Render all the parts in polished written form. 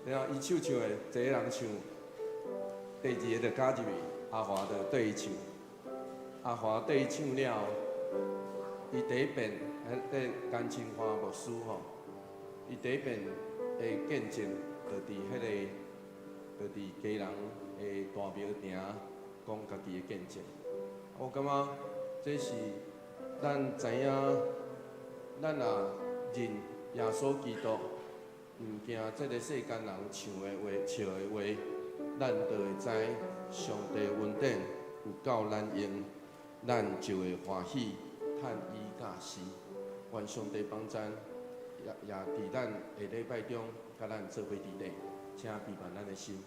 然后伊唱的，一个人唱，第二个就加入去，阿华就对伊唱。阿华对伊唱了，伊第一遍，迄甘青花牧师吼，伊第一遍的见证，就伫迄个，就伫家人的大庙埕讲家己的见证。我感觉这是咱知影，咱若认耶稣基督。 毋惊即个世间人唱的话、笑的话，咱就会知上帝恩典有够咱用，咱就会欢喜趁伊甲死。愿上帝帮咱，也伫咱下礼拜中，甲咱做伙伫咧，请陪伴咱的心。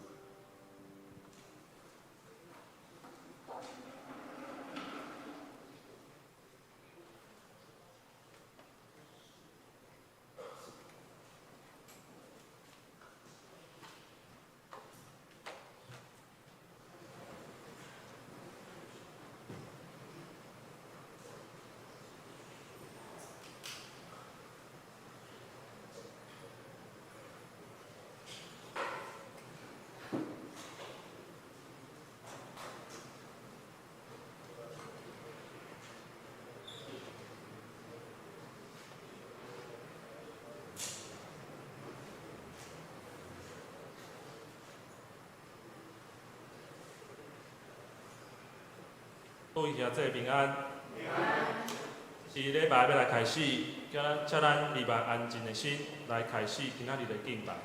各位兄弟平安。平安。是礼拜要来开始，请咱礼拜安静的心来开始今仔日的敬拜。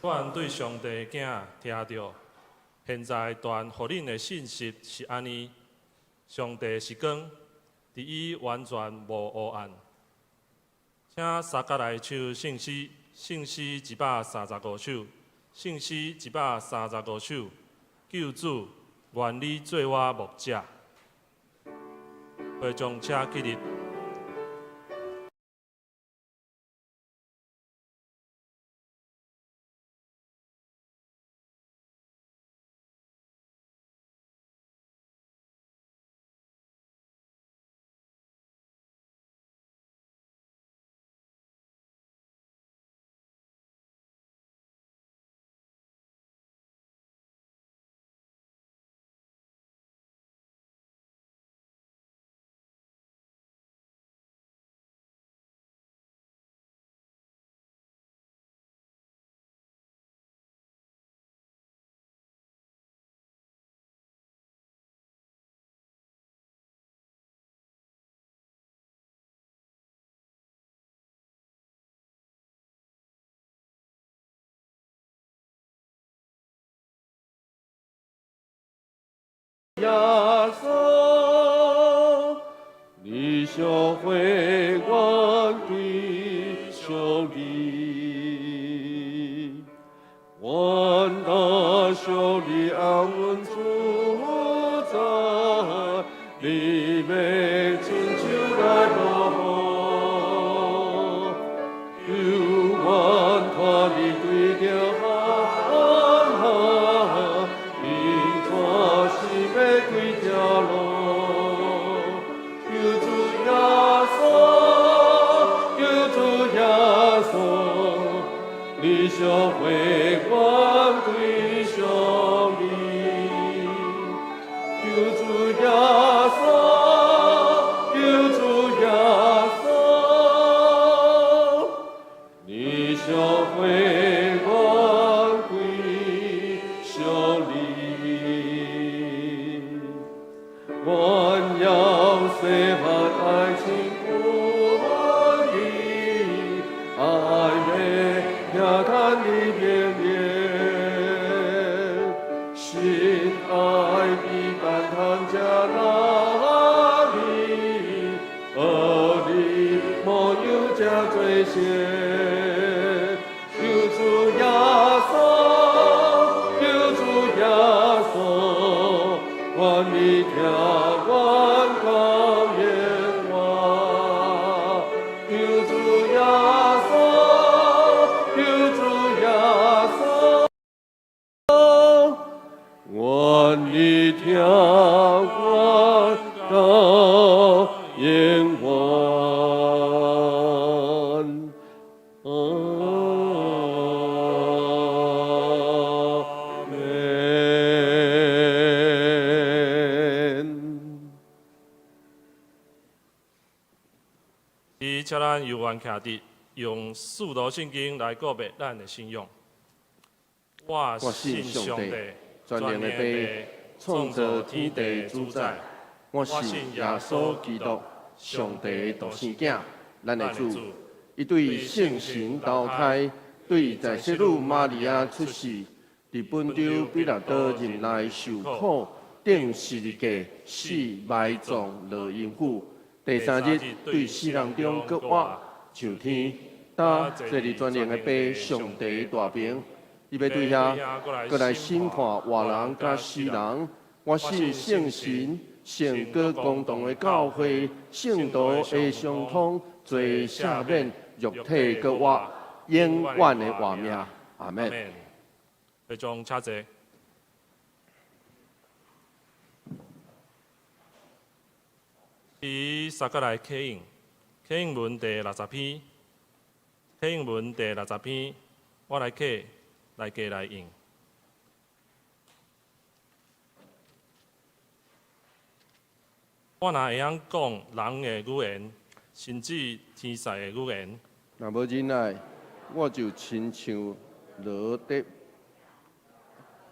阮对上帝囝听到，现在传互恁的信息是安尼：上帝是光，伫伊完全无黑暗。请三角来唱圣诗，圣诗135首，圣诗135首，救主，愿你做我牧者，会将车起立。耶稣，你学会我对兄弟，我那兄弟安稳住在你们亲像来落雨，有我看你对着你学会我对兄弟，救主耶稣，救主耶稣，你学会我对兄弟，我要随和爱情不移，爱美。呀，看你变脸，心爱的感叹在哪里？而你没有加罪愆，救主耶稣，救主耶稣，愿你听我高言话，救主耶稣。愿你听我高言愿，阿门。伊请咱犹原徛伫，用四道圣经来告别咱的信仰。我信上帝，全能的父，创造天地主宰。我信耶稣基督，上帝独生囝，咱的主。伊对圣神投胎，对在圣女玛利亚出世，伫本州比拉多任内受苦，顶十字架死埋葬落阴府。第三日对死人中搁活上天，搭坐伫全能的父上帝大屏。伊要对遐，搁来审判活人甲死人。我信圣神，圣果公堂的教会，圣道的相通，罪赦免，肉体搁活，永远的活命。阿门。会将车坐。伊撒格来启应，启应文第60篇，启应文第60篇，我来启。来加来用。我若会晓讲人的语言，甚至天使的语言，若无忍耐，我就亲像罗德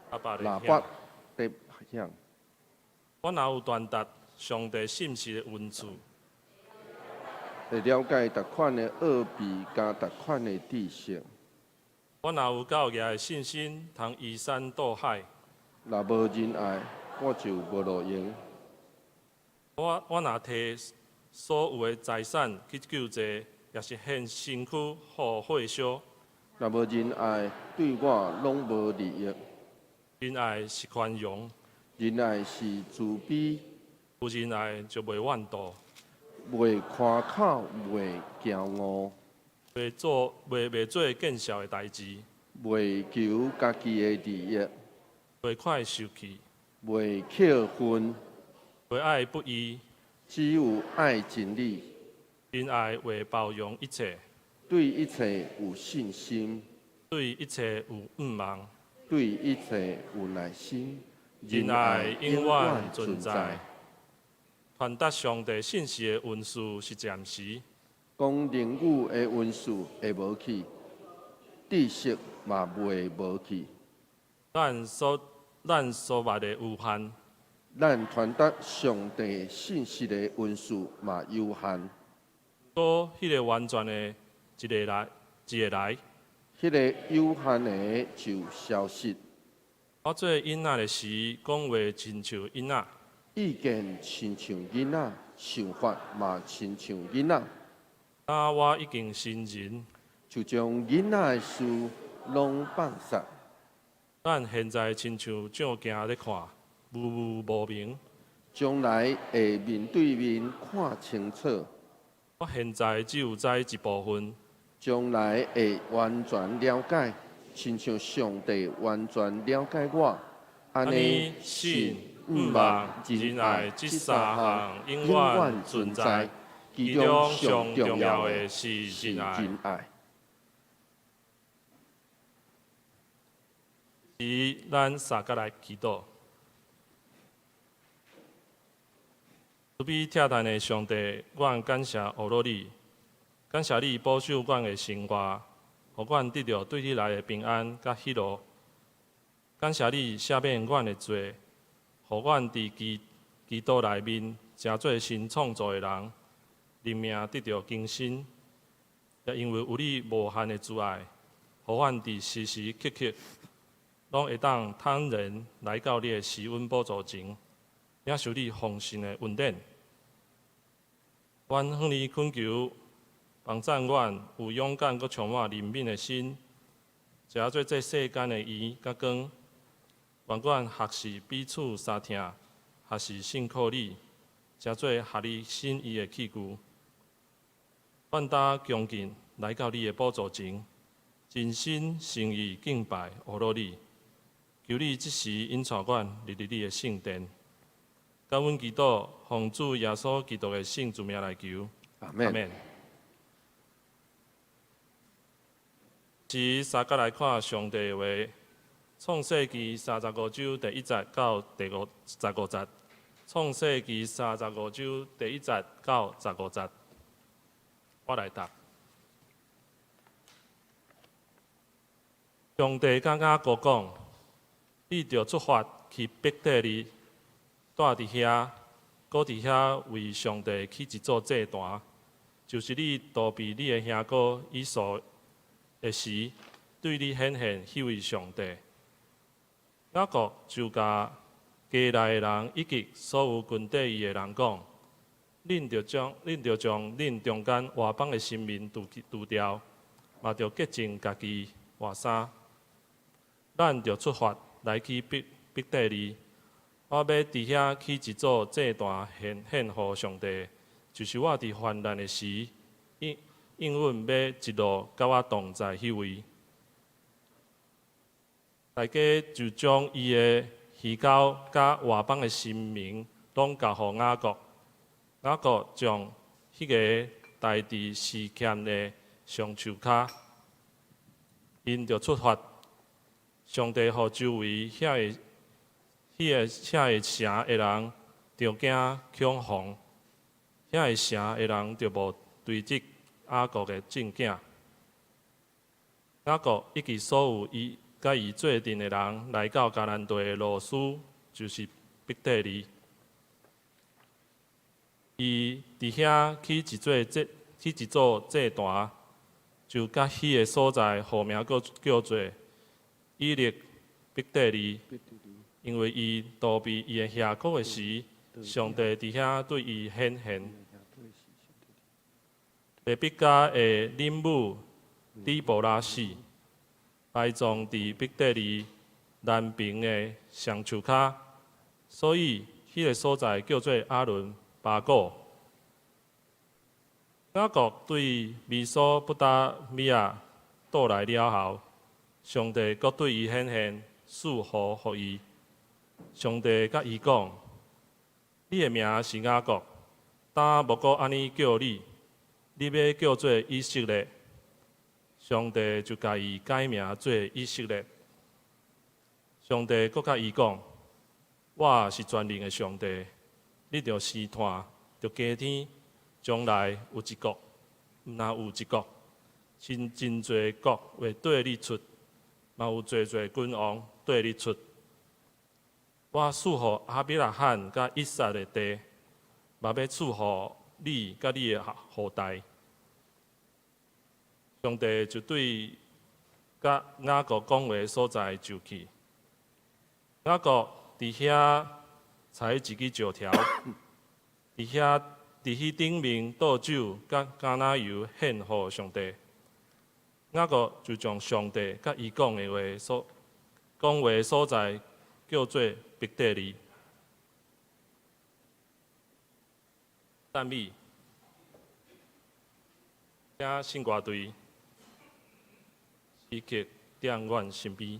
喇叭的响。我若有传达上帝信息的文字，会了解逐款的奥秘甲逐款的知识。我若有够额的信心，通移山倒海。若无仁爱，我就无路用。我若摕所有的财产去救济，也是献身躯互火烧。若无仁爱，对我拢无利益。仁爱是宽容，仁爱是慈悲，有仁爱就袂怨妒，袂夸口，袂骄傲，袂做见笑的代志，袂求家己的利益，袂快受气，袂扣分，袂爱不义，只有爱真理，仁爱会包容一切，对一切有信心，对一切有盼望。对一切有耐心。仁爱永远存在。传达上帝信息的运输是暂时，讲灵语的温数会无去，知识嘛袂无去。咱所捌的有限，咱传达上帝信息的温数嘛有限。搁迄个完全的一个来，迄个有限的就消失。我做囡仔的时，讲话亲像囡仔，意见亲像囡仔，想法嘛亲像囡仔，我已经成人，就将囡仔的事拢放下。咱现在亲像照镜咧看，无明。将来会面对面看清楚，我现在只有知一部分，将来会完全了解，亲像上帝完全了解我。安尼信、毋望、仁仁爱爱这这三三项项永永远远存存在在，，其其中中上上重重要要的的是是仁爱。仁爱。是咱三个来祈祷。慈悲疼叹的上帝，阮感谢欧罗你，感谢你保守阮的生活，互阮得到对你来的平安甲喜乐。感谢你赦免阮的罪，互阮伫基督内面成做新创造的人，灵命得到更新。也因为有你无限的慈爱，互阮伫时时刻刻拢会当坦然来到你的施恩宝座前，领受你丰盛的恩典。阮向你恳求，帮赞阮有勇敢佮充满怜悯的心，食做这世间的盐甲光。愿阮学习彼此相听，学习信靠你，食做合你心意的器具。愿当恭敬来到你的宝座前，真心诚意敬拜阿罗你。求你即时引带阮入你的圣殿。感恩祈祷，奉主耶稣基督的圣主名来求，阿免。是三角来看上帝的话，创世纪35章第1节到第15节。创世纪35章第1节到15节，我来读。上帝甲雅各讲：你着出发去伯特利。住伫遐，搁伫遐为上帝起一座祭坛，就是你逃避你的兄哥以扫的时，对你显现迄位上帝。雅各就甲家内的人以及所有跟缀伊的人讲：恁着将恁中间外邦的神明除掉，嘛着洁净家己外衫。咱着出发来去伯特利。我要伫遐起一座祭坛献互上帝，就是我伫患难的时，应允要一路甲我同在迄位。大家就将伊的鱼狗甲外邦的神明拢交互雅各。雅各将迄个带伫示剑的上手骹，因着出发。上帝互周围遐个城的人着惊恐慌，遐个城的人着无对击雅各的证件。雅各以及所有伊甲伊做阵的人来到迦南地的路斯，就是伯特利。伊伫遐起一座祭坛，就甲迄个所在号名叫做以利伯特利。因为伊逃避伊的下国的时，上帝伫遐对伊显现。利比加的恁母底波拉死，埋葬伫伯特利，南平的上树骹，所以迄个所在叫做阿伦巴果。雅各对米索不达米亚倒来了后，上帝阁对伊显现，赐福予伊。上帝甲伊讲：“你的名是雅各，但无阁安尼叫你，你要叫做以色列。”上帝就甲伊改名做以色列。上帝阁甲伊讲：“我是全能的上帝，你着试探，着加添。将来有一国，若有一国，真侪国会对你出，嘛有侪君王对你出。我赐予阿比拉罕甲以撒的地，嘛要赐予你甲你的后代。”上帝就对甲雅各讲话所在就去。雅各伫遐采一支石条，伫迄顶面倒酒甲橄榄油献予上帝。雅各就将上帝甲伊讲话所在叫做伯特利。赞美，请信歌队诗曲点阮心悲。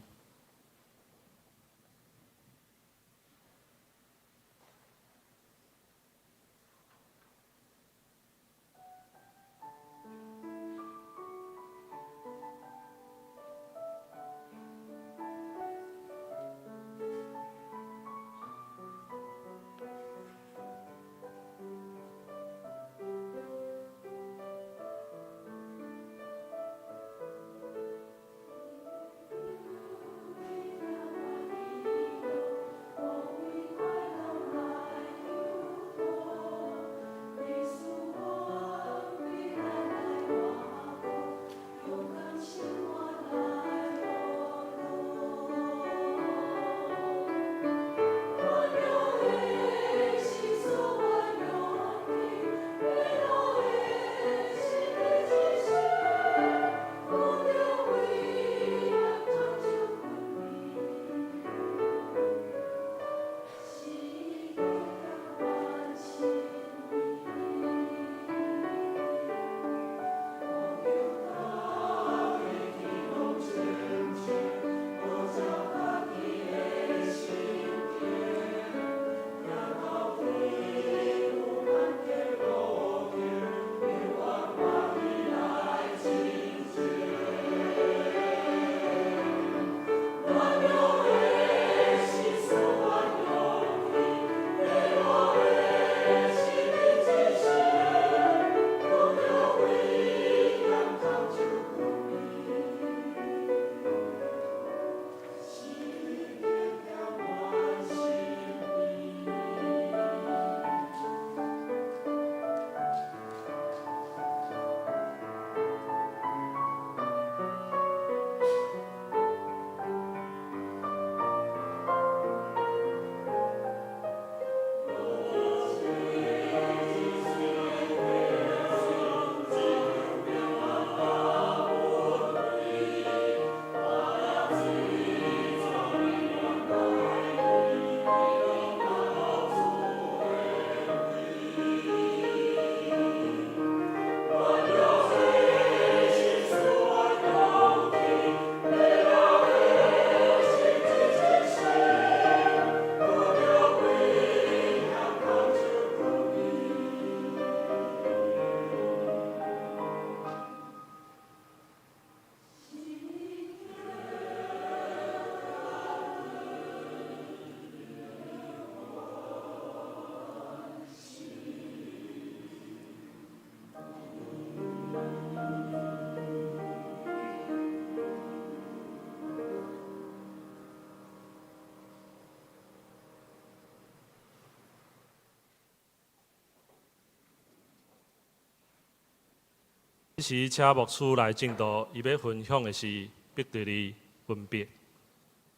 此时，请牧师来正道，伊要分享的是伯特利分别。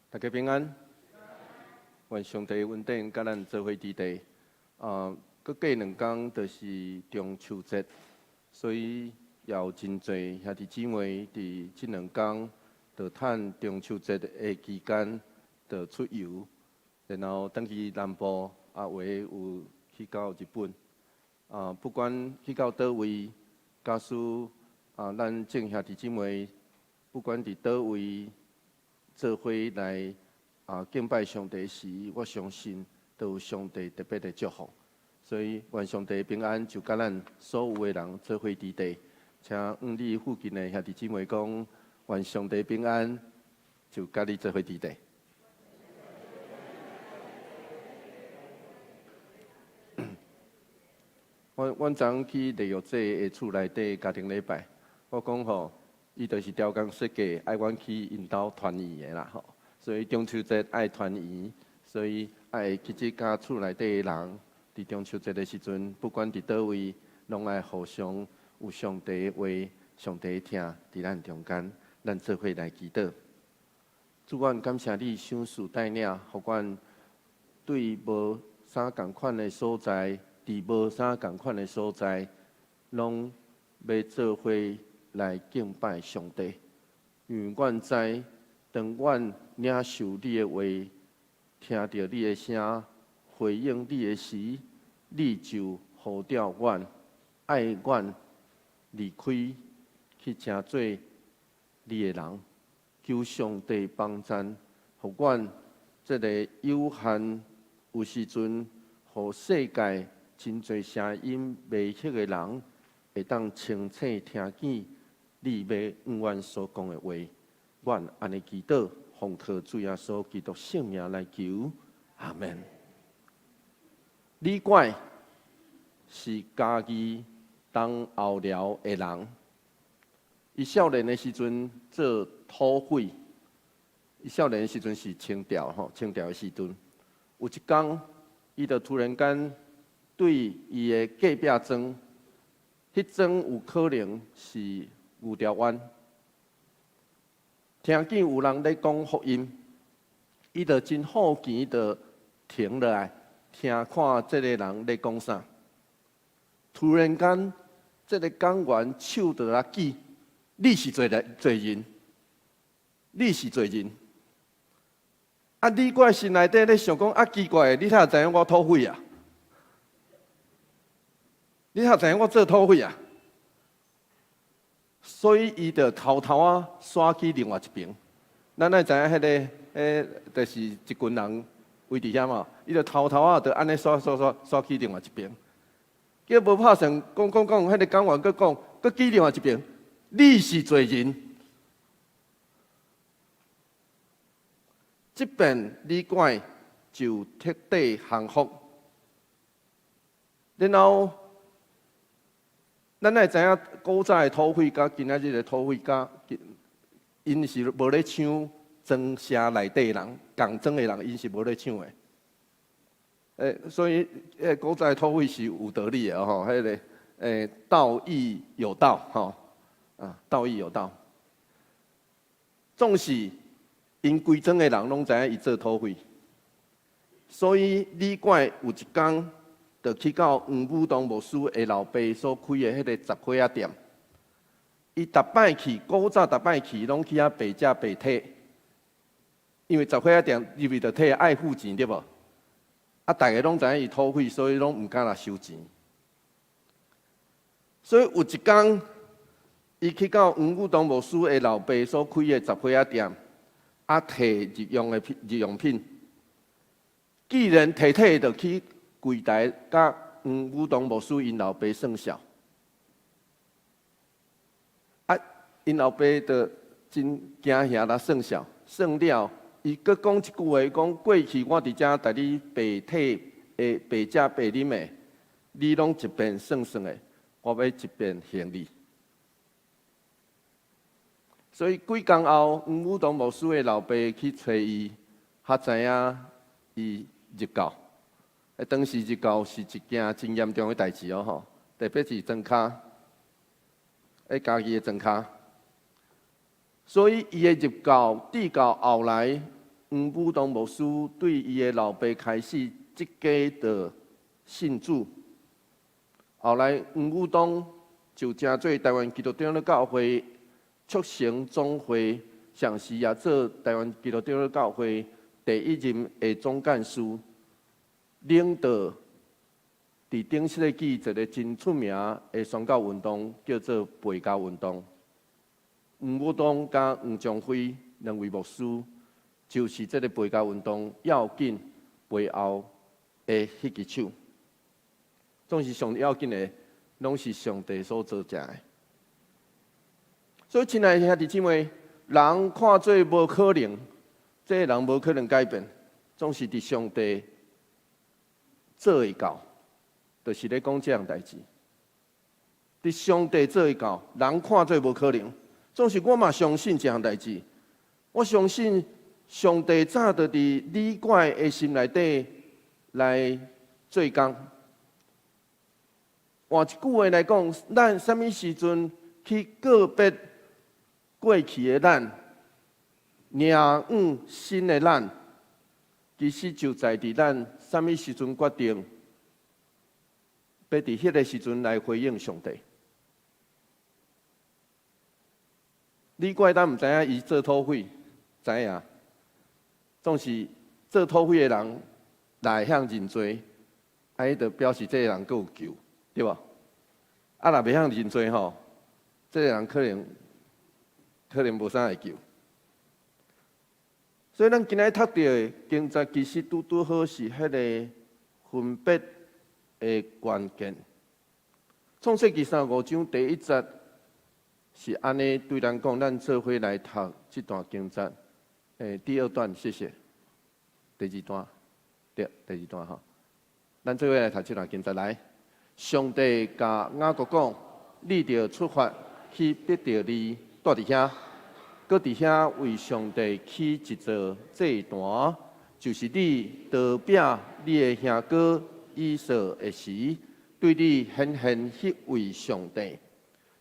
大家平安，愿上帝恩典甲咱做伙伫地。搁过2天就是中秋节，所以也有真侪兄弟姊妹伫即2天，就趁中秋节的期间，就出游，然后登去南部，啊，有的有去到日本，不管去到倒位，假使咱众兄弟姊妹，不管伫倒位做伙来敬拜上帝时，我相信都有上帝特别的祝福。所以愿上帝平安就甲咱所有的人做伙伫地，请你附近的兄弟姊妹讲，愿上帝平安就甲你做伙伫地。阮昨去利用这个厝内底家庭礼拜，我讲吼，伊就是调工设计爱阮去因兜团圆的啦吼，所以中秋节爱团圆，所以爱去即家厝内底的人，伫中秋节的时阵，不管伫倒位，拢爱互相有上帝的话、上帝的听伫咱中间，咱做伙来祈祷。主，阮感谢你赏赐带领，互阮对无啥共款的所在。伫无啥共款的所在，拢要做伙来敬拜上帝。因为阮知，当阮领受你的话，听到你的声，回应你的时，你就呼召阮，爱阮离开，去成做你的人。求上帝帮助，互阮这个有限有时阵，互世界。真侪声音未晓的人，会当清楚听见你要向阮所讲的话。阮安尼祈祷，奉靠主耶稣基督圣名来求，阿门。李怪是家己当后寮的人，伊少年的时阵做土匪，伊少年的时阵是清朝吼，清朝的时阵，有一天，伊就突然间。对伊的隔壁庄，迄庄有可能是牛条湾。听见有人咧讲福音，伊就真好奇，就停落来听看这个人咧讲啥。突然间，这个讲员手就来举：“你是罪人，你是罪人。”啊！你我心内底咧想讲啊，奇怪，你哪知影我土匪啊？你哪知影我做土匪啊？所以伊就偷偷啊刷去另外一边。咱爱知影迄个，就是一群人围伫遐嘛，伊就偷偷啊，就安尼刷去另外一边。叫无拍算，讲，迄个讲完佫讲，佫去另外一边，你是罪人。即边李怪就彻底降服，然后。咱爱知影古早的土匪甲今仔日的土匪甲，因是无咧抢庄社内底的人，共庄的人，因是无咧抢的。所以古早的土匪是有道理的吼，迄个道义有道吼，道义有道。总是因规庄的人拢知影伊做土匪，所以李怪有一天。就去到黄武东牧师的老爸所开的迄个杂货仔店，伊逐摆去，古早逐摆去，拢去遐白食白体，因为杂货仔店入去就体爱付钱对无？啊，大家拢知影伊土匪，所以拢毋敢来收钱。所以有一天，伊去到黄武东牧师的老爸所开的杂货仔店，啊，摕日用品，既然摕就去。柜台甲黄武东牧师因老爸算数，啊，因老爸就真惊吓啦算数，算了，伊阁讲一句话，讲过去我伫遮带你白体的白食白啉的，你拢一遍算的，我要一遍还你。所以几工后，黄武东牧师的老爸去找伊，才知影伊入教。当时入教是一件真严重的代志哦吼，特别是庄脚，家己的庄脚。所以伊的入教，直到后来，黄武东牧师对伊的老爸开始即家的信主。后来黄武东就成做台湾基督长的教会促成总会，上时也做台湾基督长的教会第一任的总干事，领导伫顶世纪一个真出名的宣教运动，叫做背教运动。黄国东甲黄仲辉两位牧师，就是这个背教运动要紧背后的迄支手。总是上要紧的，拢是上帝所做成的。所以，亲爱的兄弟姊妹，人看做无可能，这个人无可能改变，总是伫上帝做会到，就是咧讲这样代志。伫上帝做会到，人看做无可能，总是我嘛相信这样代志。我相信上帝早就伫李怪的心内底来做工。换一句话来讲，咱什么时阵去告别过去的咱，迎往新的咱，其实就在伫咱什么时阵决定，要伫迄个时阵来回应上帝。李怪咱毋知影伊做土匪，知影，总是做土匪的人来向认罪，伊就表示这个人佫有救。对吧？啊，若袂晓认罪吼，这个人可能无啥会救。所以咱今仔读到的经节，其实拄拄好是迄个分别的关键。创世纪35章第1节是安尼对咱讲，咱做伙来读这段经节。第2段谢谢。第2段，对，第2段吼，咱做伙来读这段经节来。上帝甲雅各讲：“你着出发去得着你住伫遐，搁伫遐为上帝起一座祭坛，就是你得饼你的兄哥以扫的时，对你显现迄位上帝。”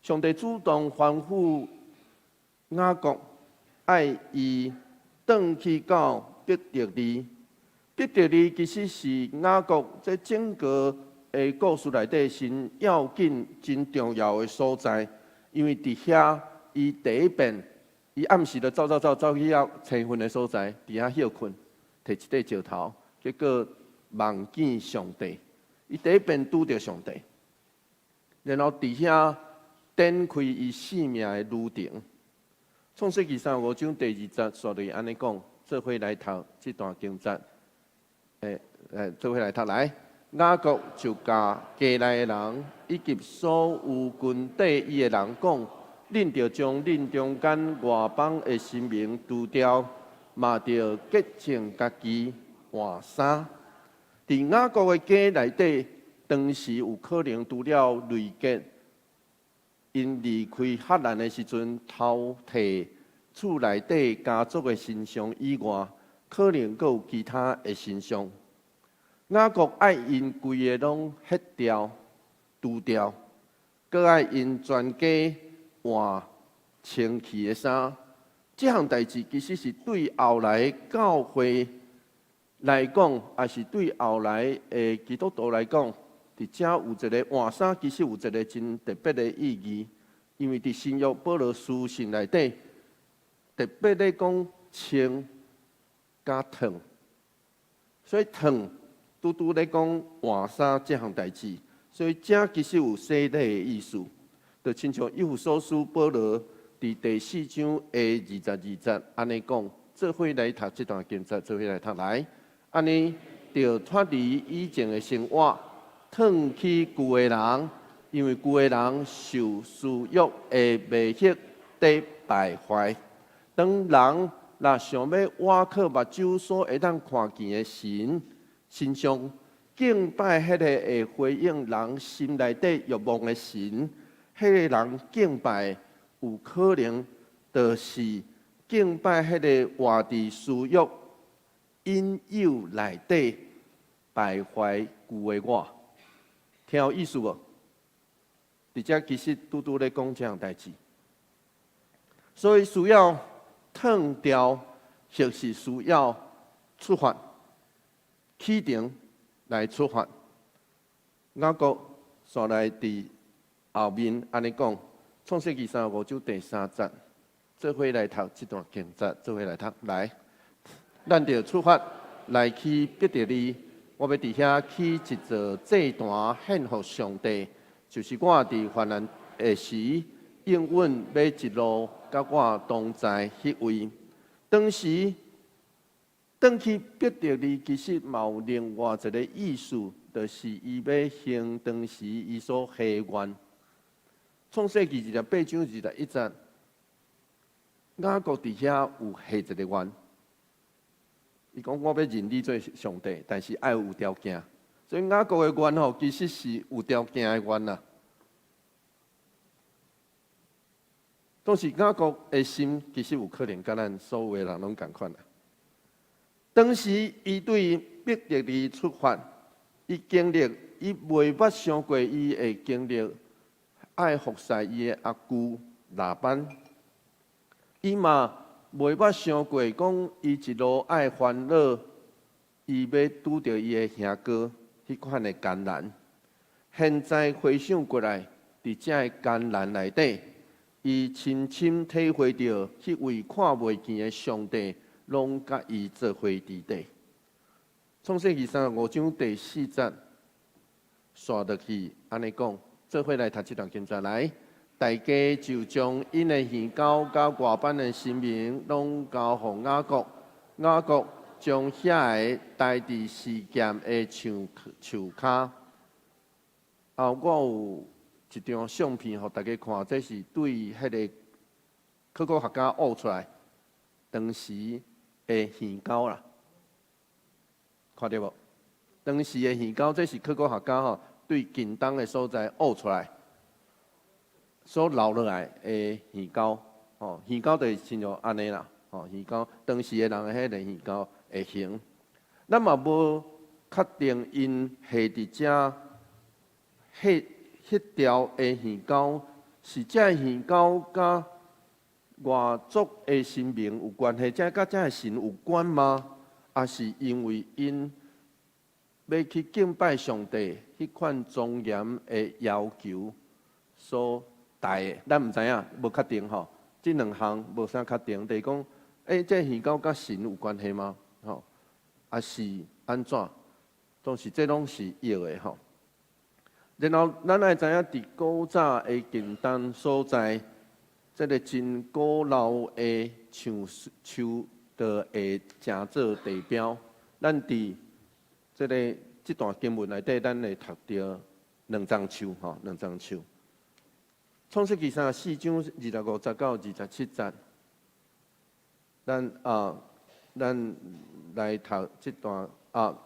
上帝主动吩咐雅各，爱伊转去到得着你。得着你其实是雅各在整个的故事内底，神要紧真重要的所在，因为伫遐，伊第一遍，伊暗时就走去遐青云的所在，伫遐休困，摕一块石头，结果望见上帝。伊第一遍拄着上帝，然后伫遐展开伊生命的旅程。创世纪35章第2节，续落安尼讲，做伙来读这段经节。做伙来读来。雅各就甲家内的人以及所有群底伊的人讲：“恁着将恁中间外邦的神明除掉，嘛着洁净家己换衫。”伫雅各的家内底，当时有可能除了雷结，因离开赫兰的时阵偷摕厝内底家族的神像以外，可能阁有其他的神像。雅各爱因规个拢ฮ็掉、除掉，搁爱因全家换清气的衫。这项代志其实是对后来教会来讲，也是对后来的基督徒来讲，伫遮有一个换衫，其实有一个真特别的意义。因为伫新约保罗书信内底，特别咧讲清加烫，所以烫。拄拄咧讲换衫这项代志，所以这其实有洗礼的意思。就亲像以弗所书保罗伫第4章的22节安尼讲，做伙来读这段经节，做伙来读来。安尼着脱离以前的生活，脱去旧的人，因为旧的人受私欲的迷惑得败坏。当人若想要挖靠目睭所会当看见的神。心上敬拜迄个会回应人心内底欲望的神，迄个人敬拜有可能就是敬拜迄个活伫私欲引诱内底败坏旧的我，听有意思无？伫遮其实拄拄咧讲这样代志，所以需要脱掉，或是需要出发。启程来出发，雅各煞来伫后面安尼讲，创世纪35章第3节，做伙来读这段经节，做伙来读来。咱就出发来去必得哩。我要伫遐起一座祭坛献给上帝，就是我伫患难的时，应允要一路甲我同在迄位。当时，转去必得哩，其实嘛有另外一个意思，就是伊要行当时伊所许愿。创世纪28章21节，雅各伫遐有许一个愿。伊讲我要认你做上帝，但是爱有条件。所以雅各的愿吼，其实是有条件的愿啦。当时雅各的心其实有可能甲咱所有的人拢共款啦。当时伊对必得哩出发，伊经历，伊未捌想过伊会经历爱服侍伊的阿舅拉班，伊嘛袂捌想过，讲伊一路爱烦恼，伊要拄着伊的兄哥迄款的艰难。现在回想过来，伫这个艰难内底，伊深深体会到迄位看袂见的上帝，拢甲伊做伙伫地。创世纪35章第4节，刷落去安尼讲，做伙来读这段经节来。大家就将因的献交甲外班的神明拢交予雅各，雅各将遐个带伫示剑的树骹。我有一张相片，互大家看，这是对迄个考古学家挖出来当时的献交啦，看到无？当时的献交，这是考古学家对近东的所在挖出来。所留落来的鱼糕，鱼糕就是亲像安尼啦，鱼糕当时的人的迄个鱼糕的形，咱嘛无确定因下伫遮迄条的鱼糕是这鱼糕甲外族的神明有关系，甲这个神有关吗？还是因为因要去敬拜上帝迄款庄严的要求所？咱毋知影，无确定吼。这两项无啥确定，就是讲，这鱼糕甲神有关系吗？还是安怎？当时这拢是有的吼。然后咱爱知影，伫古早的近东所在，这个真古老的树的会正做地标。咱伫这段经文内底，咱会读到两丛树吼，两丛树。创世纪34章25节到27节，咱来读这段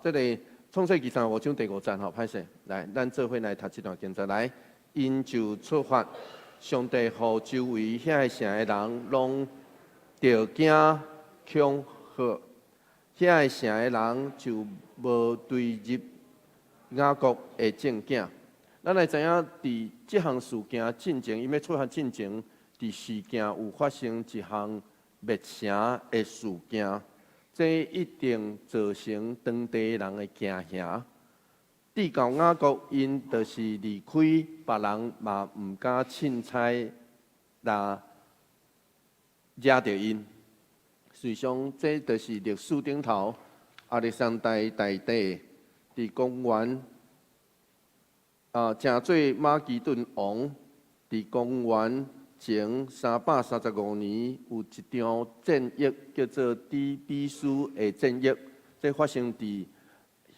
这个创世纪35章第5节吼，歹势，来，咱做伙来读这段经节来。因就出发，上帝互周围遐个城的人拢着惊恐吓，遐个城的人就无对入雅各的正经。咱来知影，伫即项事件进前，伊要出发进前，伫事件有发生一项灭城的事件，这一定造成当地人的惊吓。至到雅各因就是离开，别人嘛毋敢凊彩来惹着因。实际上，这就是历史顶头亚历山大大帝伫公元。正做马其顿王，伫公元前335年，有一场战役叫做底比斯的战役，这发生伫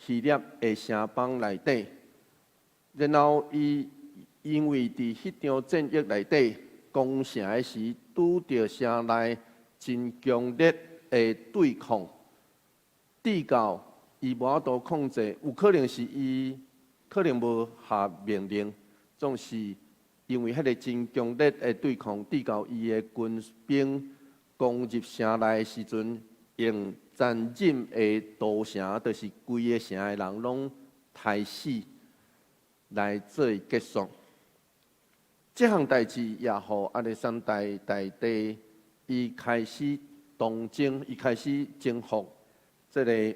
希腊的城邦内底。然后因为伫迄场战役内底攻城的时，拄着城内真强烈的对抗，至到伊无法度控制，有可能是伊。可能无下命令，总是因为迄个真强烈的对抗，至到伊的军兵攻入城内的时阵，用残忍的屠城，就是规个城的人拢害死来做结束。这项代志也互亚历山大大帝伊开始东征，伊开始征服这个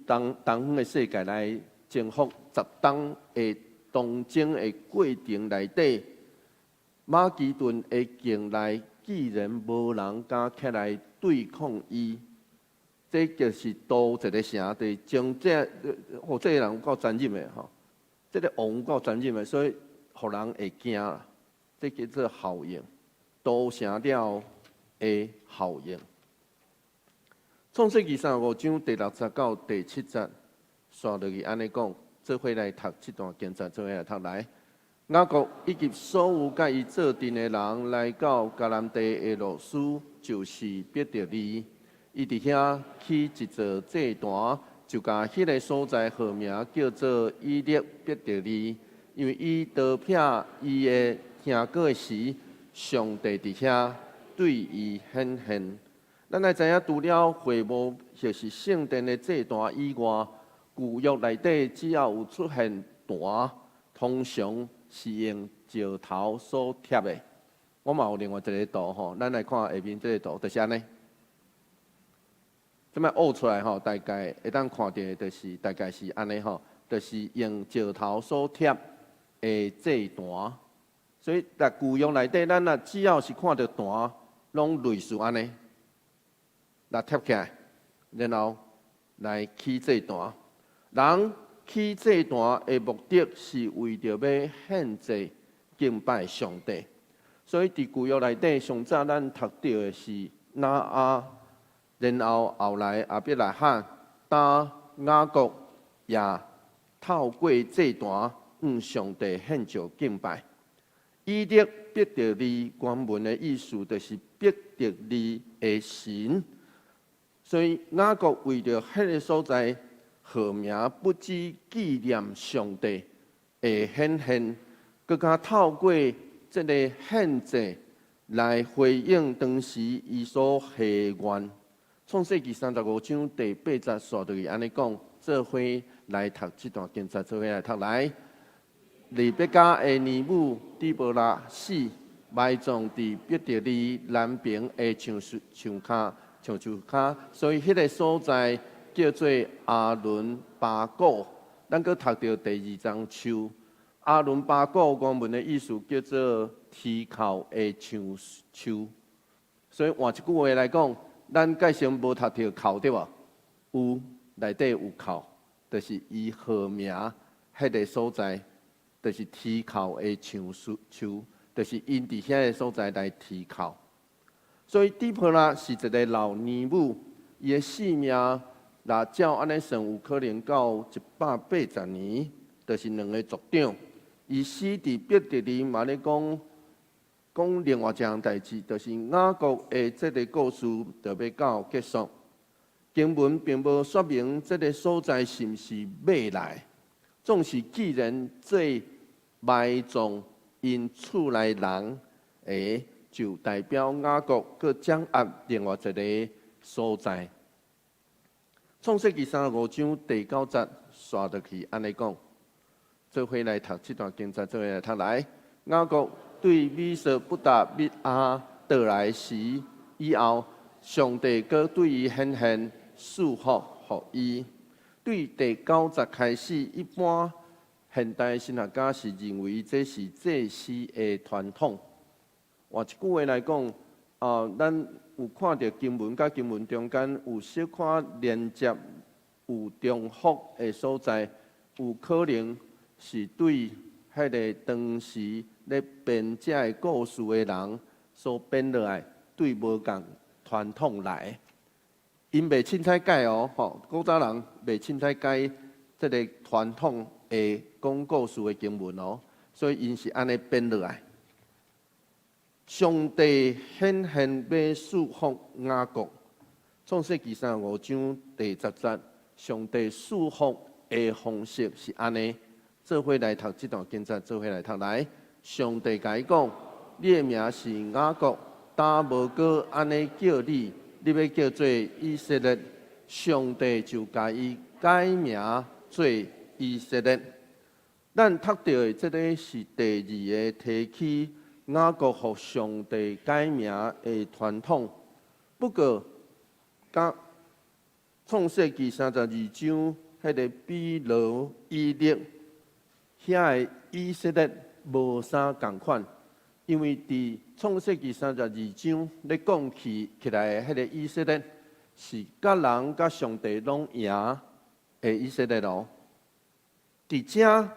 东方的世界来征服10东的东征的过程内底，马其顿的境内既然无人敢起来对抗伊。这就是刀一个城，就是将这互这个人有够残忍的吼，这个王有够残忍的，所以互人会惊啦。这叫做效应，刀城了的效应。创世纪35章第60到第7节，刷落去安尼讲，做伙来读这段经节，做伙来读来。雅各以及所有甲伊做阵的人来到迦南地的路斯，就是必得利。伊伫遐起一座祭坛，就甲迄个所在号名叫做以勒必得利，因为伊刀劈伊的兄哥的时，上帝伫遐对伊显现。咱来知影，除了会幕就是圣殿的祭坛以外，旧约内底只要有出现坛，通常是用石头所贴的。我嘛有另外一个图吼，咱来看下面这个图，就是安尼。这摆挖出来吼，大概会当看到的，就是大概是安尼吼，就是用石头所贴的祭坛。所以在旧约内底，咱只要是看到坛，拢类似安尼。来贴起来，然后来起祭坛。人起祭坛的目的是为着要献祭敬拜上帝。所以伫旧约内底，上早咱读到的是拿阿，然后来阿必来罕，当雅各也透过祭坛向上帝献上敬拜。以勒必得利原文的意思就是必得利的神。所以雅各为着迄个所在号名，不止纪念上帝的显现，更加透过这个献祭来回应当时伊所祈愿。创世纪35章第8节刷落去安尼讲，做伙来读这段经节，做伙来读来。利百加的儿母底波拉死，埋葬伫必得利南边的橡树骹，所以迄个所在叫做阿伦巴果。咱搁读到第2章树，阿伦巴果原文的意思叫做啼哭的橡树。所以换一句话来讲，咱介绍无读到哭对无？有，内底有哭，就是伊号名迄个所在。就是啼哭的橡树，就是因伫遐个所在来啼哭。所以底波拉是一个老儿母，伊的性命若照安尼算，有可能到180年，就是2个族长。伊死伫必得利嘛咧讲另外一项代志，就是雅各的这个故事就要到结束。经文并无说明这个所在是毋是买来，总是既然这埋葬因厝内人的，就代表雅各佮掌握另外一个所在。创世纪35章第9节刷落去安尼讲，做伙来读这段经节，做伙来读来。雅各对米色不达米阿倒来时以后，上帝佮对伊显现赐福予伊。对第9节开始，一般现代神学家是认为这是祭司的传统。换一句话来讲，咱有看到经文甲经文中间有小可连接、有重复的所在，有可能是对迄个当时咧编这个故事的人所编落来，对无共传统来。因袂凊彩改哦，古早人袂凊彩改这个传统的讲故事的经文哦，所以因是安尼编落来。上帝显现要祝福雅各，创世纪35章第10节，上帝祝福的方式是安尼。做伙来读这段经节，做伙来读来。上帝甲伊讲：你的名是雅各，但无过安尼叫你，你要叫做以色列。上帝就甲伊改名做以色列。咱读到的这个是第2个提起雅各互上帝改名的传统。不过，甲创世纪32章迄个比罗以勒遐个以色列无啥共款，因为伫创世纪32章咧讲起来的迄个以色列，是甲人甲上帝拢赢的以色列咯。伫遮，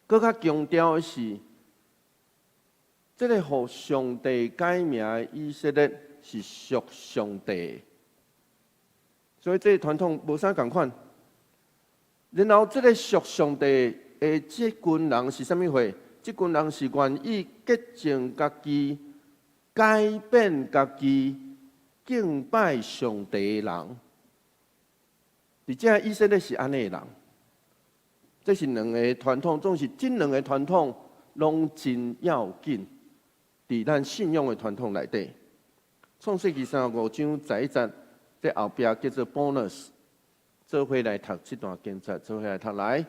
搁较强调的是，这个互上帝改名的以色列是属上帝的，所以这个传统无啥共款。然后，这个属上帝的这群人是啥物货？这群人是愿意洁净家己、改变家己、敬拜上帝的人。而且以色列是安尼的人，这是两个传统，总是这两个传统拢真要紧。伫咱信仰的传统内底，创世纪35章11节，这后壁叫做 bonus。做伙来读这段经节，做伙来读来。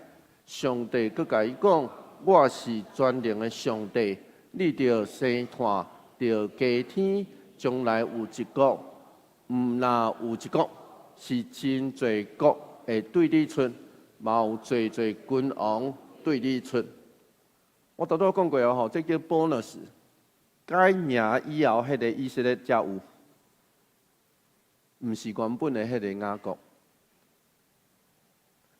上帝佮甲伊讲：我是全能的上帝，你着生看，着加天，将来有一国，毋若有一国，是真侪国会对你出，嘛有侪侪君王对你出。我头拄讲过哦，这叫 bonus。改名以后，迄个以色列才有，毋是原本的迄个雅各。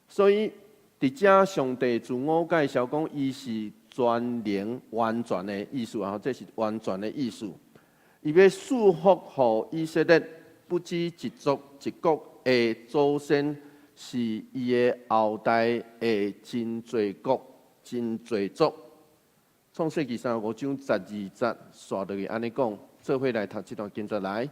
所以，伫遮上帝自我介绍讲，伊是全能完全的意思啊，这是完全的意思。伊要祝福互以色列，不止一族一国的祖先，是伊的后代的真侪国、真侪族。创世纪35章12节，刷落去安尼讲，做伙来读这段经节来。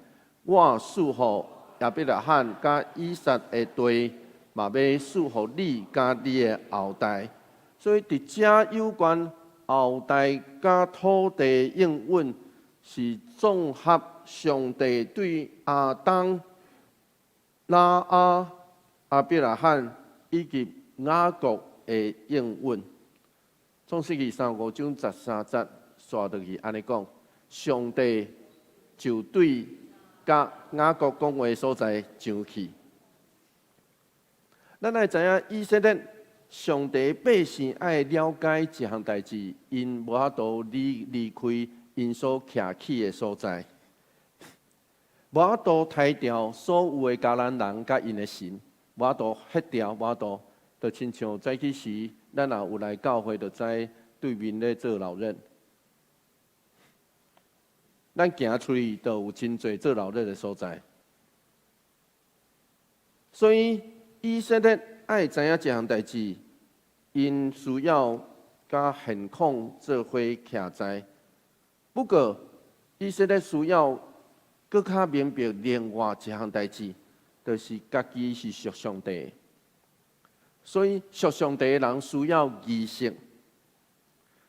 我祝福亚伯拉罕甲以撒的地。嘛要祝福你甲你的后代，所以伫遮有关后代甲土地应允，是综合上帝对亚当、拉阿、亚伯拉罕以及雅各的应允。创世纪35章13节，刷落去安尼讲，上帝就对甲雅各讲话所在上去。咱爱知影以色列上帝百姓爱了解一项代志，因无法度离开因所徛起的所在，无法度杀掉所有的迦南人甲因的神，无法度杀掉，无法度，就亲像早起时，咱也有来教会，就知对面咧做老人，咱行出去，就有真侪做老人的所在，所以。以色列爱知影一项代志，因需要甲现况做伙徛在。不过，以色列需要更较明白另外一项代志，就是家己是属上帝的。所以，属上帝的人需要仪式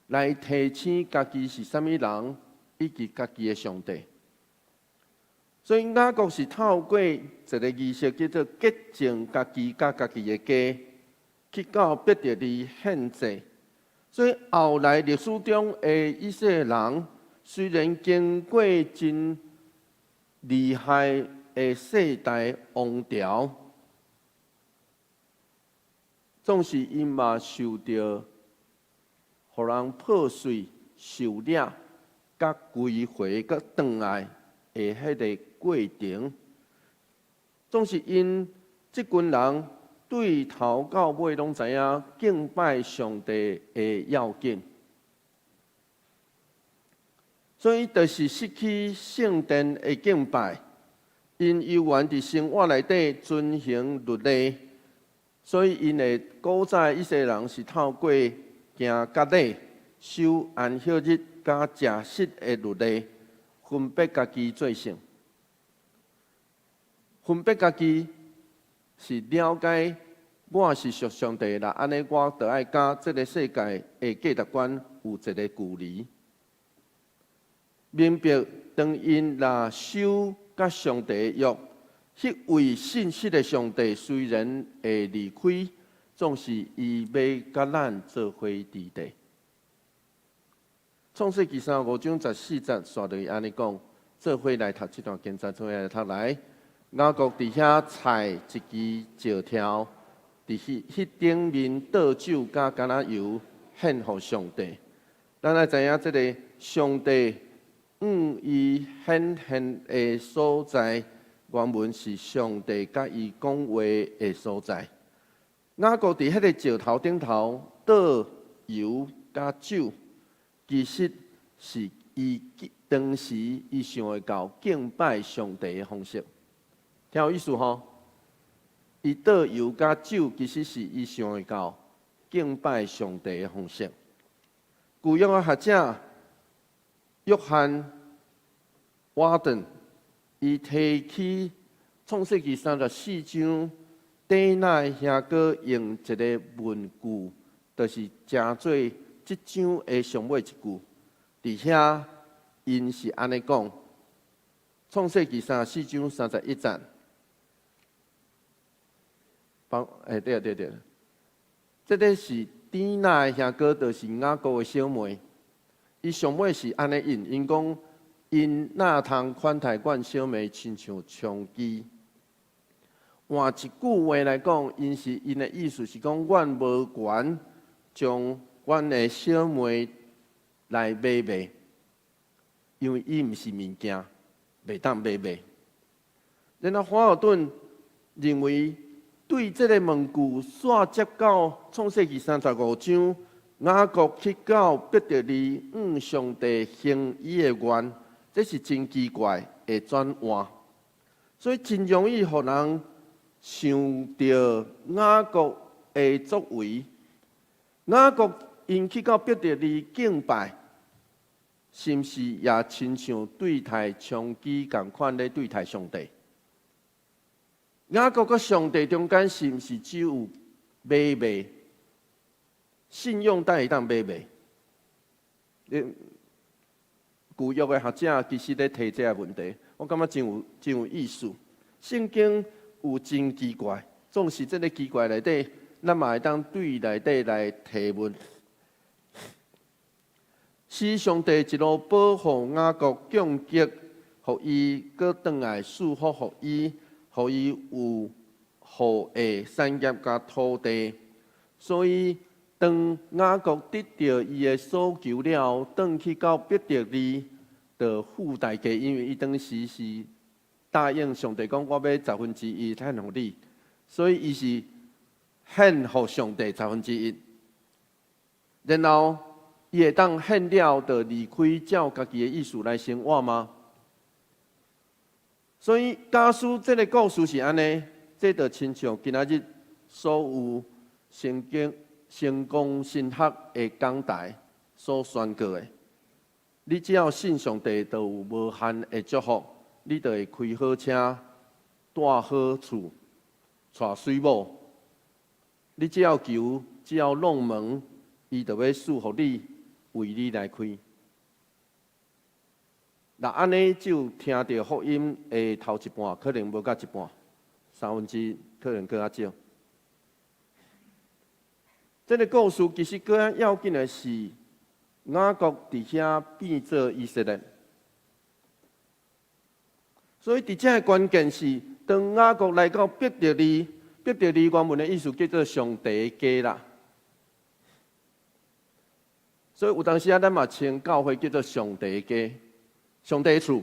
来提醒家己是啥物人，以及家己的上帝。所以雅各是透过一个仪式叫做洁净家己甲家己的家，去到伯特利献祭。所以后来历史中的以色列人，虽然经过真厉害的世代王朝，总是因嘛受到互人破碎、受掠、甲归回、甲转来的迄个过程，总是因这群人对头到尾拢知影敬拜上帝的要紧，所以就是失去圣殿的敬拜，因犹原伫生活内底遵行律例，所以因的古早以色列人是透过行割礼、守安息日、甲食食的律例，分别家己做圣。分别家己是了解我是属上帝啦，安尼我就爱甲这个世界的价值观有一个距离。明白当因若守甲上帝的约，迄位信息的上帝虽然会离开，总是伊要甲咱做伙伫地。创世纪35章14节，刷落去安尼讲，做伙来读这段经节，做伙来读来。雅各伫遐采一支石条，伫迄顶面倒酒甲橄榄油献互上帝。咱来知影这个上帝伊显现的所在，原文是上帝甲伊讲话的所在。雅各伫迄个石头顶头倒油甲酒，其实是伊当时伊想会到敬拜上帝的方式，听有意思吼？伊倒油甲酒，其实是伊想会到敬拜上帝的方式。旧约的学者约翰瓦顿，伊提起创世纪34章底那遐个用一个文句，就是真做即章的上尾一句。伫遐因是安尼讲，创世纪34章31节。对，这个是底那的兄哥，就是雅各的小妹。伊上尾是安尼因讲因哪通款待阮小妹，亲像长基。换一句话来讲，因的意思是讲，阮无权将阮的小妹来买卖，因为伊毋是物件，袂当买卖。然后华尔顿认为，对这个问句煞接到创世纪35章，雅各去到伯特利向上帝行伊的愿，这是真奇怪的转换，所以真容易互人想到雅各的作为。雅各因去到伯特利敬拜，是毋是也亲像对待长期共款咧对待上帝？雅各甲上帝中间是毋是只有买卖？信用才会当买卖？旧约的学者其实咧提这个问题，我感觉真有意思。圣经有真奇怪，总是这个奇怪内底，咱嘛会当对内底来提问。是上帝一路保护雅各，降级，互伊搁转来祝福互伊，互伊有好的产业甲土地。所以，当雅各得到伊的所求了，转去到伯特利的付代价，因为伊当时是答应上帝讲，我要1/10献互你，所以伊是献互上帝1/10。然后，伊会当献了，就离开，照家己的意思来生活吗？所以，假使这个故事是安尼，这就亲像今仔日所有成功神学的讲台所宣告的：你只要信上帝，就有无限的祝福。你就会开好车，住好厝，娶水某。你只要求，只要弄门，伊就要赐福你，为你来开。那安尼就听到福音的头一半，可能无到一半，1/3可能更较少。这个故事其实更加要紧的是，雅各伫遐变做以色列。所以，伫这个关键是，当雅各来到伯特利，伯特利原文的意思叫做上帝的家啦。所以有当时咱嘛称教会叫做上帝的家、上帝的厝。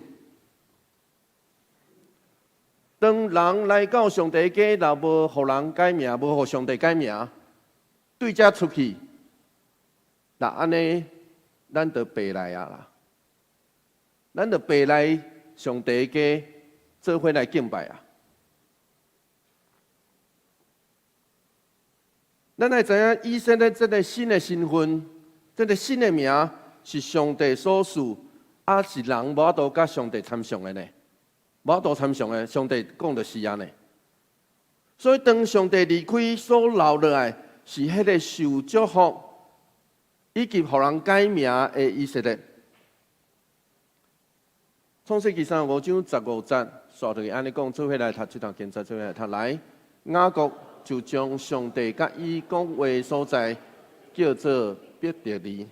当人来到上帝的家，若无互人改名，无互上帝改名，对遮出去，那安尼，咱就白来啊啦，咱就白来上帝的家，做伙来敬拜啊。咱来知影以色列这个新的身份，这个新的名是上帝所赐，啊是人无法度甲上帝参详的呢，无法度参详的。上帝讲的是安尼。所以当上帝离开所留落来，是迄个受祝福以及互人改名的以色列。创世纪35章15节，刷落去安尼讲，做伙来读这段经节，做伙来读来。雅各就将上帝甲伊讲话所在叫做伯特利。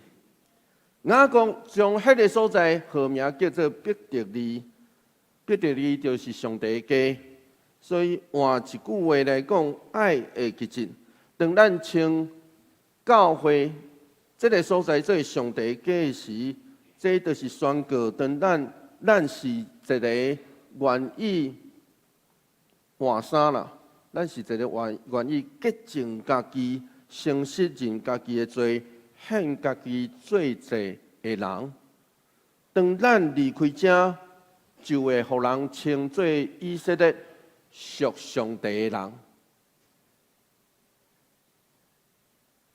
雅各将迄个所在号名叫做伯特利，伯特利就是上帝的家。所以换一句话来讲，爱的基进。当咱称教会这个所在做上帝家的时，这就是宣告，当咱是一个愿意换衫啦，咱是一个愿意洁净家己、诚实认家己的罪、献家己做祭的人。当咱离开这，就会互人称作以色列属上帝的人。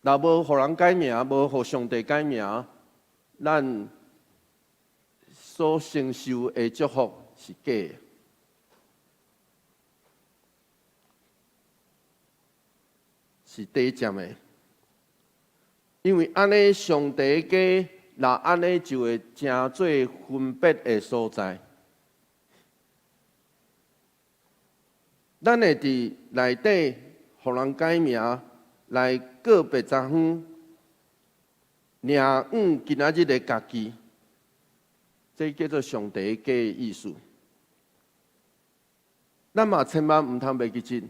若无互人改名，无互上帝改名，咱所承受的祝福是假的。是低贱的，因为安尼上帝家，那安尼就会成做分别的所在。咱会伫内底互人改名，来告别昨昏，领今仔日的家己，这叫做上帝家的意思。咱嘛千万唔通袂记真。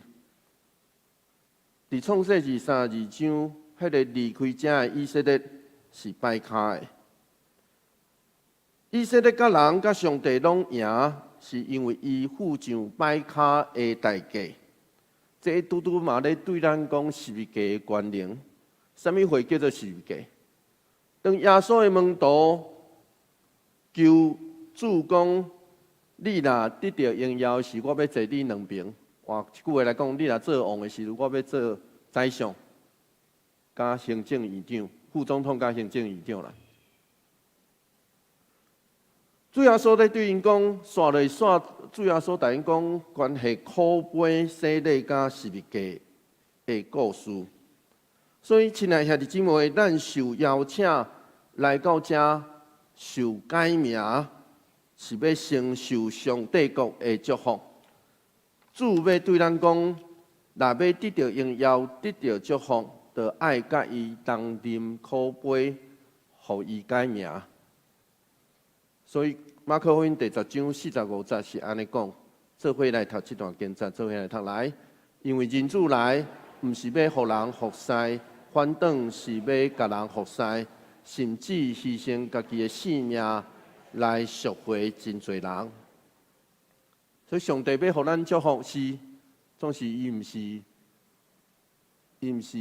伫创世纪32章，迄个离开这的以色列是败卡的。以色列甲人甲上帝拢赢，是因为伊付上败卡的代价。这拄拄嘛咧对咱讲十字架的关联。什么话叫做十字架？当耶稣的门徒求主讲：你若得到荣耀时，我要坐你两边。换一句话来讲，你若做王的时候，我要做宰相、加行政院长、副总统加行政院长啦。主耶稣在对因讲，刷来刷，主耶稣对因讲关系苦杯洗礼加十字架的故事。所以，亲爱兄弟姊妹，咱受邀请来到这受改名，是要承受上帝国的祝福。主要对咱讲，若要得到荣耀、得到祝福，就爱甲伊同啉苦杯，互伊改名。所以马可福音第10章45节是安尼讲：做伙来读这段经节，做伙来读来。因为人子来，毋是要互人服侍，反倒是要甲人服侍，甚至牺牲家己的性命来赎回真侪人。所以上帝要互咱祝福是，总是伊毋是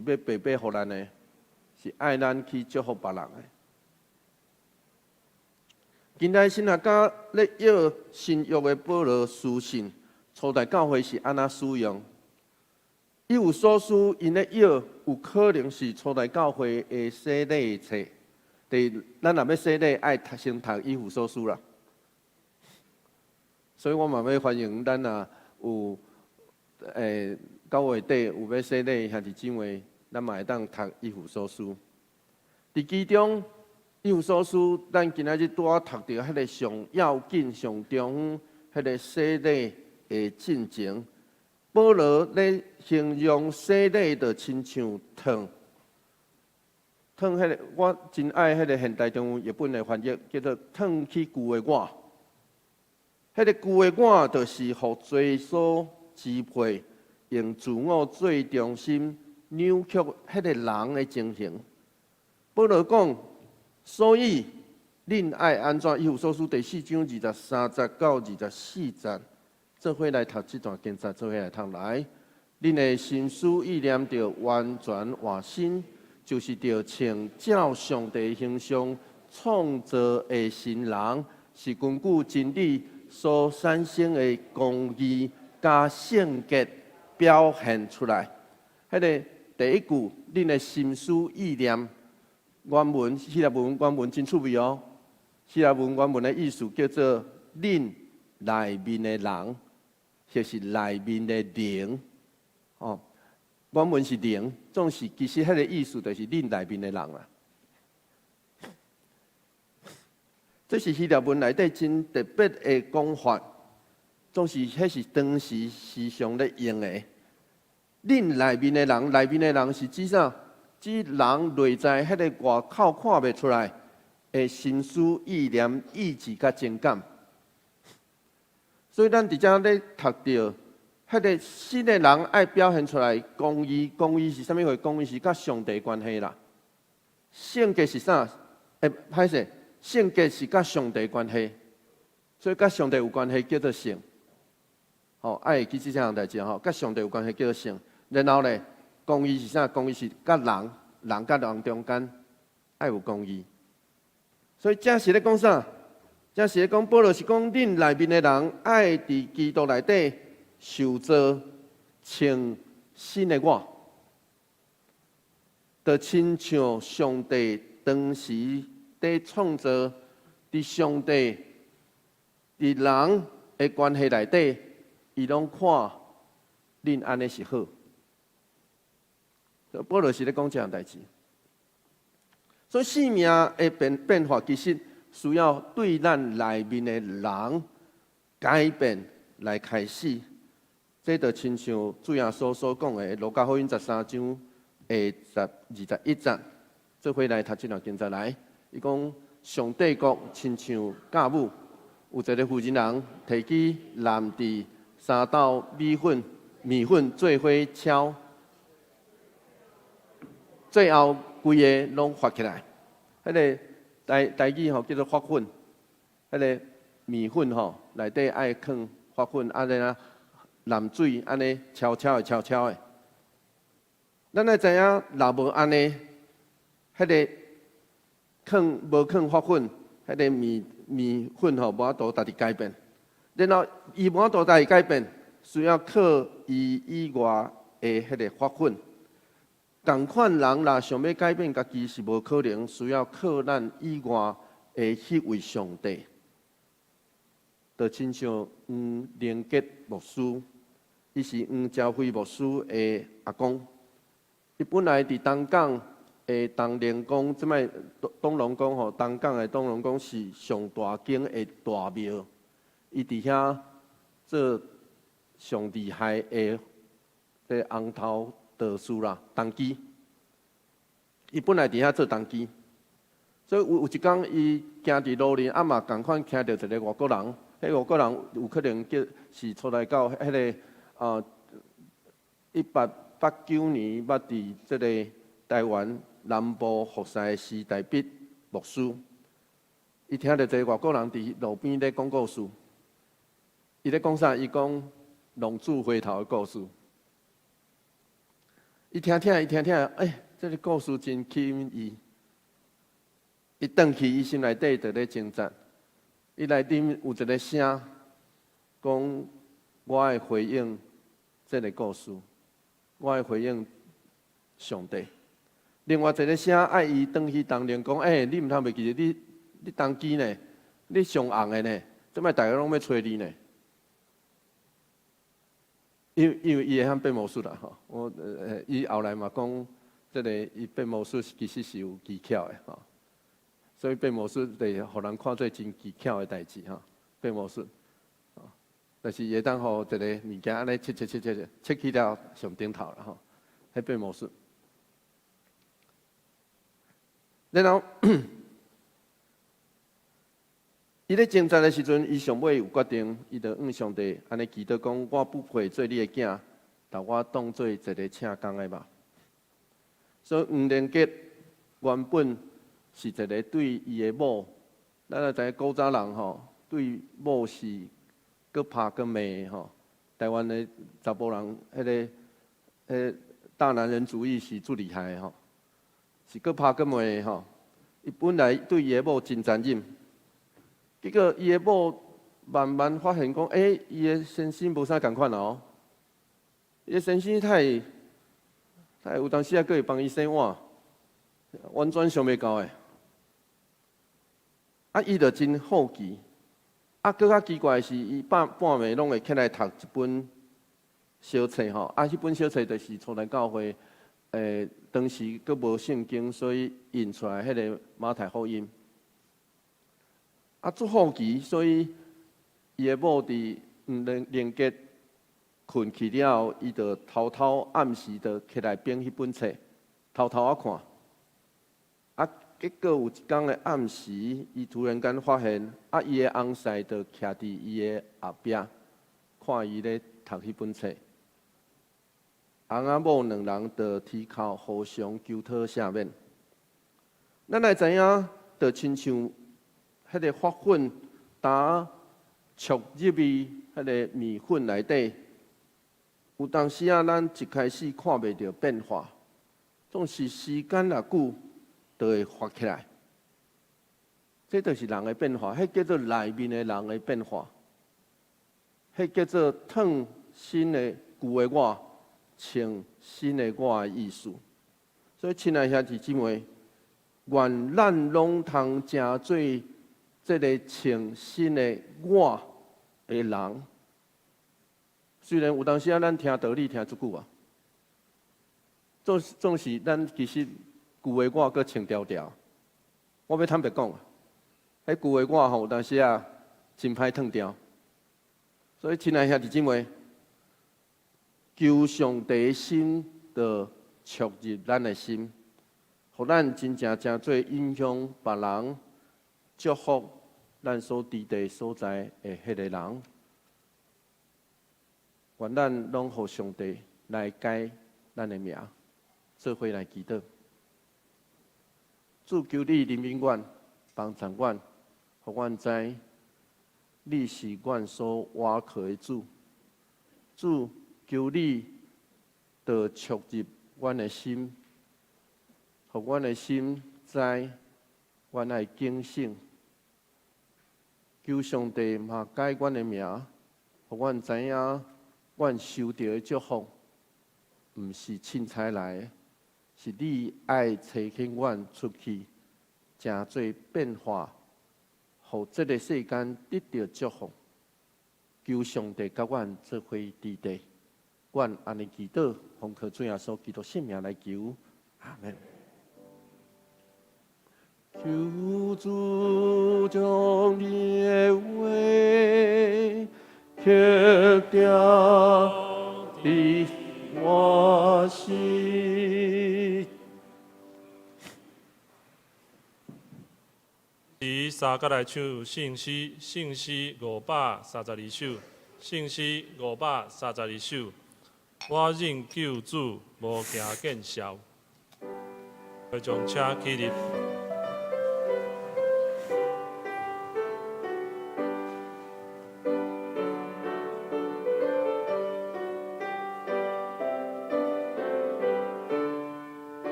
要白白互咱的，是爱咱去祝福别人的。近代新学家咧约新约的保罗书信，初代教会是安那使用？伊有所书，因咧约有可能是初代教会的洗礼册。咱若要洗礼，爱先读以弗所书啦。所以我嘛要欢迎咱啊有9月底有要洗礼兄弟姊妹，咱嘛会当读以弗所书。伫其中，以弗所书，咱今仔日拄啊读到迄个上要紧、上重迄个洗礼的进程。保罗咧形容洗礼就亲像烫迄个，我真爱迄个现代中日本的翻译，叫做烫起旧的我。迄个旧的我，就是互罪所支配，用自我做中心，扭曲迄个人的情形。保罗讲，所以恁爱安怎？以弗所书第4章23节到24节，做伙来读这段经节，做伙来读来。恁的心思意念着完全换新，就是着像照上帝形象创造的新人，是根据真理所产生的公义加圣洁表现出来。迄个第一句，恁的心思意念，原文希腊文原文真趣味哦。希腊文原文的意思叫做恁内面的人，或是内面的灵。哦，原文是灵，总是其实迄个意思就是恁内面的人啦。这是希腊文内底真特别的讲法，总是迄是当时时常咧用的。恁内面的人，内面的人是指啥？指人内在迄个外口看袂出来的心思、意念、意志甲情感。所以咱伫遮咧读到，迄个新的人爱表现出来公义，公义是啥物话？公义是甲上帝关系啦。性格是啥？歹势，性格是甲上帝关系，所以甲上帝有关系叫做性。爱会记这项代志甲上帝有关系叫做性。然后咧，公义是啥？公义是甲人甲人中间爱有公义。所以这是咧讲啥？这是咧讲保罗是讲恁内面的人爱伫基督内底受造成新的我，就亲像上帝当时在创造伫上帝伫人的关系内底，伊拢看恁安尼是好。保罗是咧讲这样代志。所以生命的变化，其实需要对咱内面的人改变来开始。这就亲像主耶稣所讲的《路加福音》13章21节，做伙来读这段经节来。伊讲上帝国亲像酵母，有一个妇人人提起男伫三斗米粉做伙敲，最后规个拢发起来。迄个台语叫做发粉。迄个米粉内底爱放发粉，安尼啊淋水，安尼悄悄的。咱爱知影，若无安尼，迄个无放发粉，迄个米粉无法度家己改变。然后伊无法度家己改变，需要靠伊以外的迄个发粉。同款人若想要改变家己是无可能，需要靠咱以外的迄位上帝。就亲像连结牧师，伊是教会牧师的阿公。伊本来伫东港的东莲宫，即摆东龙宫东港的东龙宫是上大间的大庙。伊伫遐做上厉害的这红头道士啦，当机。伊本来伫遐做当机，所以有一天伊行伫路里，嘛共款听到一个外国人，迄外国人有可能是出来到迄个1889年，捌伫即个台湾南部服侍的时代毕牧师。伊听到一个外国人伫路边咧讲故事，伊咧讲啥？伊讲龙珠回头的故事。伊听，这个故事真吸引伊。伊转去，伊心内底就咧挣扎。伊内底有一个声，讲我爱回应这个故事，我爱回应上帝。另外一个声爱伊转去当年讲，你毋通袂记得你当机呢？你上红的呢？即摆大家拢要找你呢。因为伊会晓变魔术啦，伊后来嘛讲，即个伊变魔术其实是有技巧的所以变魔术得互人看做真技巧的代志变魔术但是会当互一个物件安尼切去了上顶头啦迄变魔术。然后伊咧挣扎的时阵，伊上尾有决定，伊就向上帝安尼祈祷讲：我不配做你的囝，但我当做一个请工的吧。所以黄连杰原本是一个对伊的某，咱也知古早人对某是搁拍搁骂台湾的查甫人，迄个大男人主义是最厉害的是搁拍搁骂的伊本来对伊的某真残忍。结果，伊的某慢慢发现讲，伊的先生无啥共款伊的先生太有当时佫会帮伊洗碗，完全想袂到的。伊就真好奇。佫较奇怪的是，伊半暝拢会起来读一本小册迄本小册就是出来教会，当时佫无圣经，所以印出来迄个马太福音。足好奇，所以伊的某伫连结困去了后，伊就偷偷暗时就起来编迄本册，偷偷看。结果有一天的暗时，伊突然间发现，伊的翁婿就徛伫伊的后壁，看伊咧读迄本册。翁仔某两人就啼哭互相求讨赦免。咱来知影，就亲像迄个发粉打戳入去迄个面粉内底，有当时啊，咱一开始看袂到变化，总是时间若久，就会发起来。这就是人的变化，迄叫做内面的人的变化，迄叫做烫新的旧的我，穿新的我的意思。所以，亲爱兄弟姊妹，愿咱拢通成做这个穿新的我的人。虽然有当时啊，咱听道理听足久啊，总是咱其实旧的我搁穿条条。我要坦白讲啊，迄旧的我吼，有当时啊真歹脱掉。所以，亲爱兄弟姊妹，求上帝的心，就触入咱的心，互咱真正做影响别人、祝福咱所伫地所在的迄个人。愿咱拢互上帝来改咱的名，做伙来祈祷。主求你怜悯阮、帮助阮，互阮知你是阮所倚靠的主。主求你，就触入阮的心，互阮的心知阮爱警醒。求上帝嘛改阮的名，互阮知影，阮受到的祝福，毋是凊彩来的，是你爱差遣阮出去，真做变化，互这个世间得到祝福。求上帝甲阮做伙伫地，阮安尼祈祷，奉靠主耶稣基督圣名来求，阿门。求主将你的话刻掉伫我心。第三甲来唱圣诗532首，圣诗532首。我认救主，无惊见笑。会将车起立。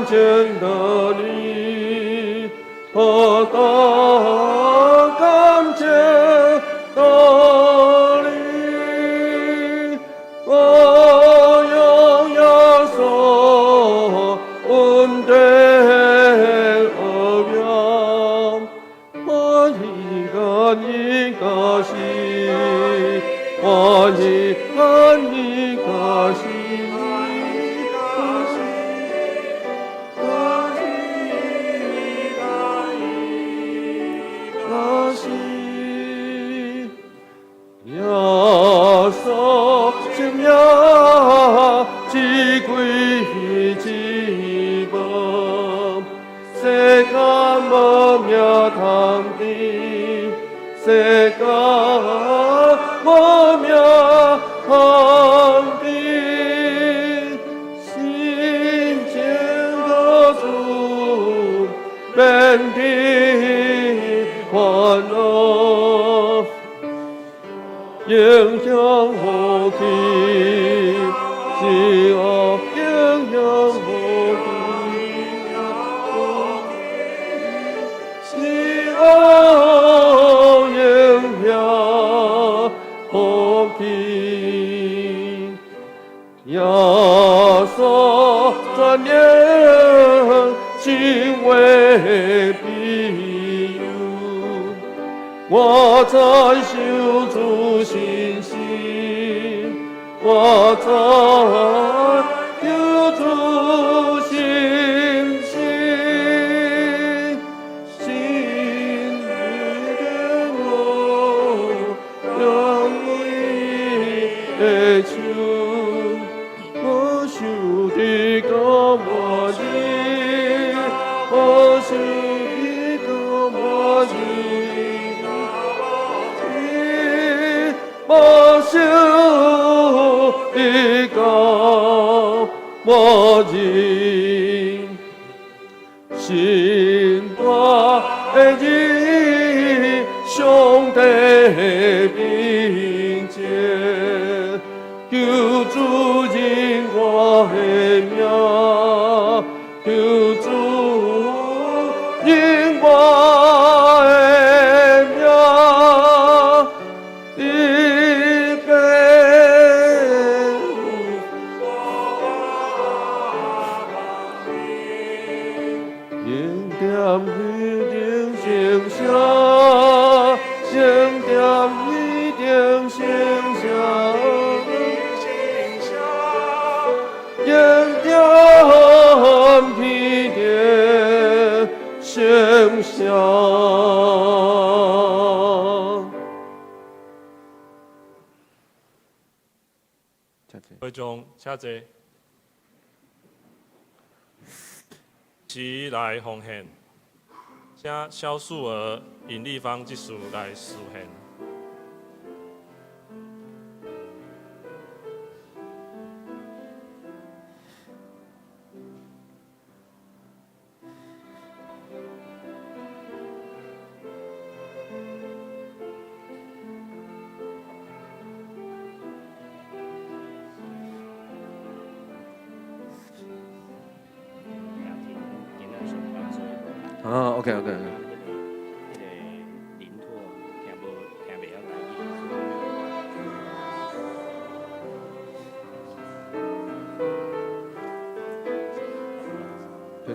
见到你，何等感见到你，我用耶稣恩典而表，我一个心，我一个心。世间无名旁边，心情多处遍地欢乐，影响好奇，是我影响好奇，是我。耶稣专念敬畏庇佑，我在修主信心，我在修主信心，心里的我让你的求。我是一个无想你讲无人，心大的日，上帝面前，求主认我的命，求主认我的命，一边应点一定声声，应点一定声声，应点一定声声。会众请坐，时来奉献，请萧素儿、尹立芳技术来示献。啊，OK。迄个领拓听袂晓台语。对。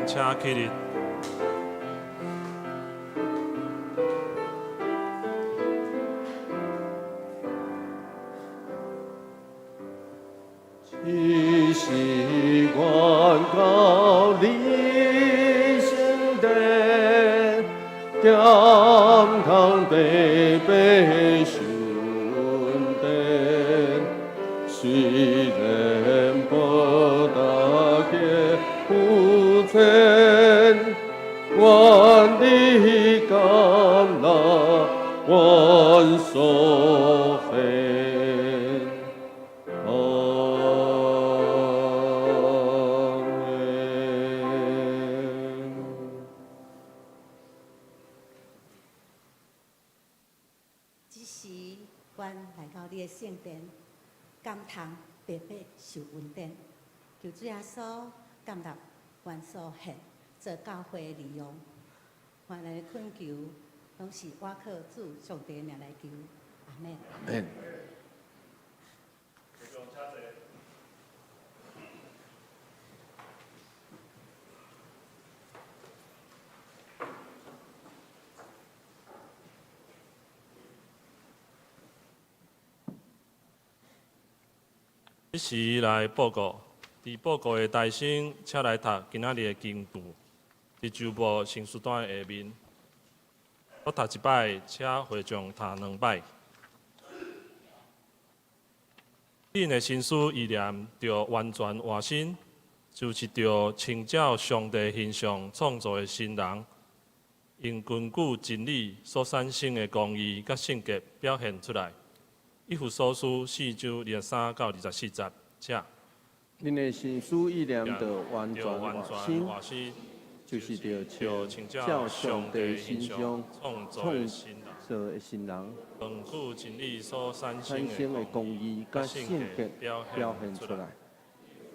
请起立。只是愿到你身边，点通白白相伝。虽然不大嘅有情，愿你甘那愿所献。只是阮来到你的圣殿，甘通白白受恩典，求主耶稣甘纳阮所献，做教会的利用。阮来恳求，拢是我靠主上帝名来求，阿免。即时来报告，伫报告的台生，请来读今仔日的经句，伫周报成书单的下面。我读一摆，请会众读两摆。恁的心思意念着完全换新，就是着请照上帝形象创造的新人，用根据真理所产生的公义甲性格表现出来。以弗所书4章23到24节，请。恁的心思意念着完全换新，就是着请照上帝形象创造的新人，根据真理所产产生的公义甲性格表现出来。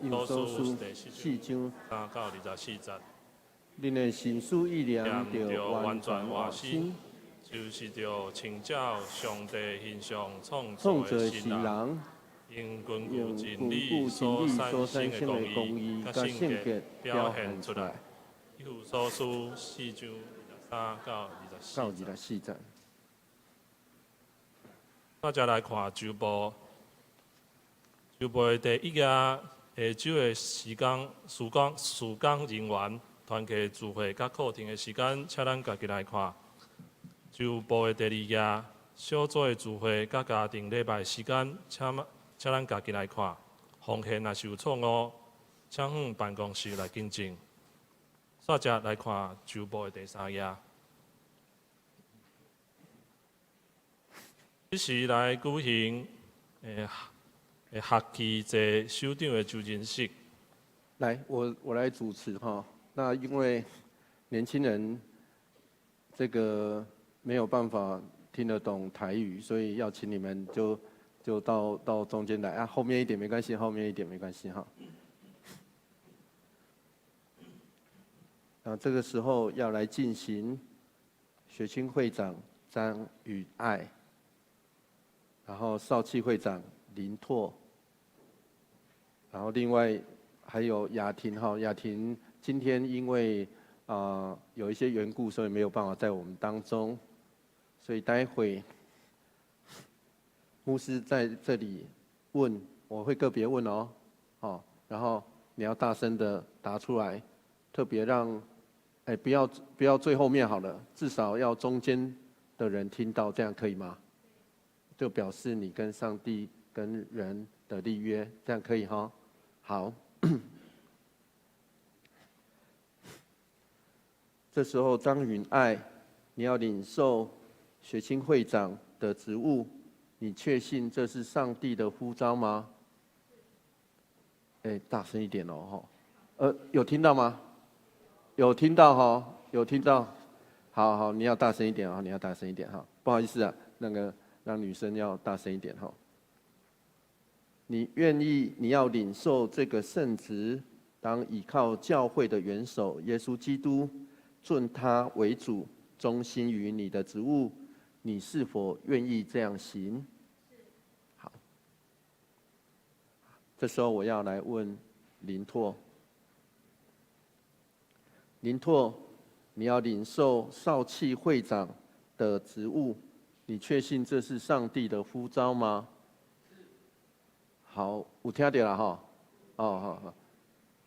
以弗所书4章3到24节，恁的心思意念着完全换新。就是着请教上帝形象创造创造的的新人，是人，用根用据真巩理固所真理所产生的产生的公义甲甲圣洁表表现出来现出来。。以父所书4章23到到24节。24节。大家来看周报，周报的第1页下晝的时间，事工人员团契聚会甲课程的时间，请咱家己来看。周报的第2页小组的聚会甲家庭礼拜时间，请咱家己来看。奉献若是有错误，请向办公室来更正。大家来看周报的第3页。这是来举行学期节首长的就任式。来，我来主持哈。那因为年轻人这个没有办法听得懂台语，所以要请你们就到中间来啊，后面一点没关系，后面一点没关系哈。这个时候要来进行学青会长张宇爱，然后少气会长林拓，然后另外还有雅婷哈，雅婷今天因为有一些缘故，所以没有办法在我们当中，所以待会牧师在这里问，我会个别问哦，然后你要大声的答出来，特别让不要最后面好了，至少要中间的人听到，这样可以吗？就表示你跟上帝跟人的立约，这样可以哈？好。这时候张允爱，你要领受学青会长的职务，你确信这是上帝的呼召吗？大声一点哦，有听到吗？有听到哈，有听到。好，你要大声一点啊，你要大声一点哈。不好意思啊，那个让女生要大声一点哈。你愿意，你要领受这个圣职，当倚靠教会的元首耶稣基督，尊他为主，忠心于你的职务，你是否愿意这样行？好，这时候我要来问林拓。林拓，你要领受少气会长的职务，你确信这是上帝的呼召吗？好，有听到了哈。好，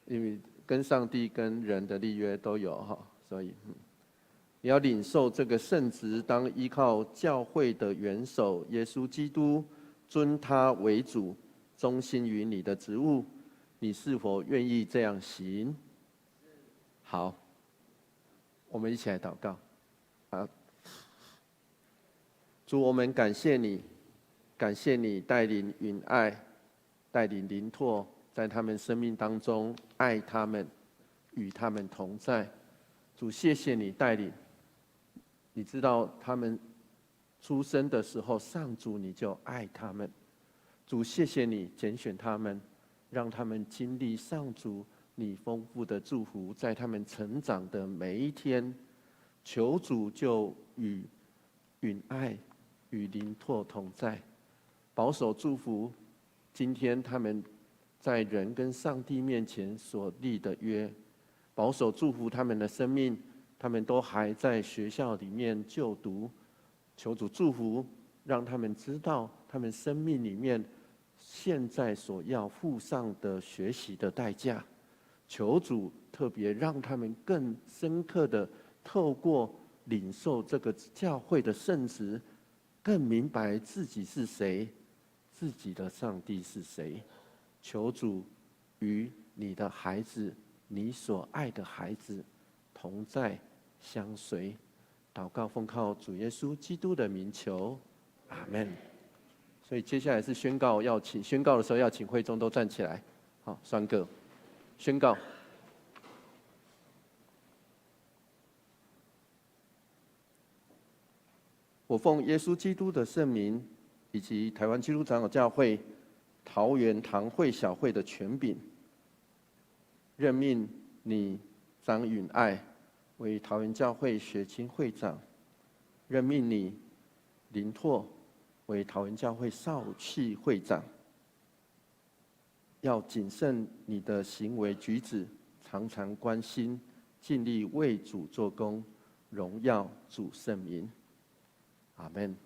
因为跟上帝跟人的立约都有哈，所以你要领受这个圣职，当依靠教会的元首耶稣基督，尊他为主，忠心于你的职务，你是否愿意这样行？好，我们一起来祷告。主，我们感谢你，感谢你带领允爱，带领林拓，在他们生命当中爱他们，与他们同在。主，谢谢你带领，你知道他们出生的时候，上主你就爱他们。主，谢谢你拣选他们，让他们经历上主你丰富的祝福，在他们成长的每一天。求主就与允爱与林拓同在，保守祝福今天他们在人跟上帝面前所立的约，保守祝福他们的生命，他们都还在学校里面就读。求主祝福，让他们知道他们生命里面现在所要付上的学习的代价。求主特别让他们更深刻的透过领受这个教会的圣职，更明白自己是谁，自己的上帝是谁。求主与你的孩子，你所爱的孩子同在相随。祷告奉靠主耶稣基督的名求，阿们。所以接下来是宣告，宣告的时候要请会众都站起来。好，双个宣告。我奉耶稣基督的圣名，以及台湾基督长老教会桃园堂会小会的权柄，任命你张允爱为桃园教会学青会长，任命你林拓为桃园教会少气会长，要谨慎你的行为举止，常常关心，尽力为主做工，荣耀主圣名。阿门。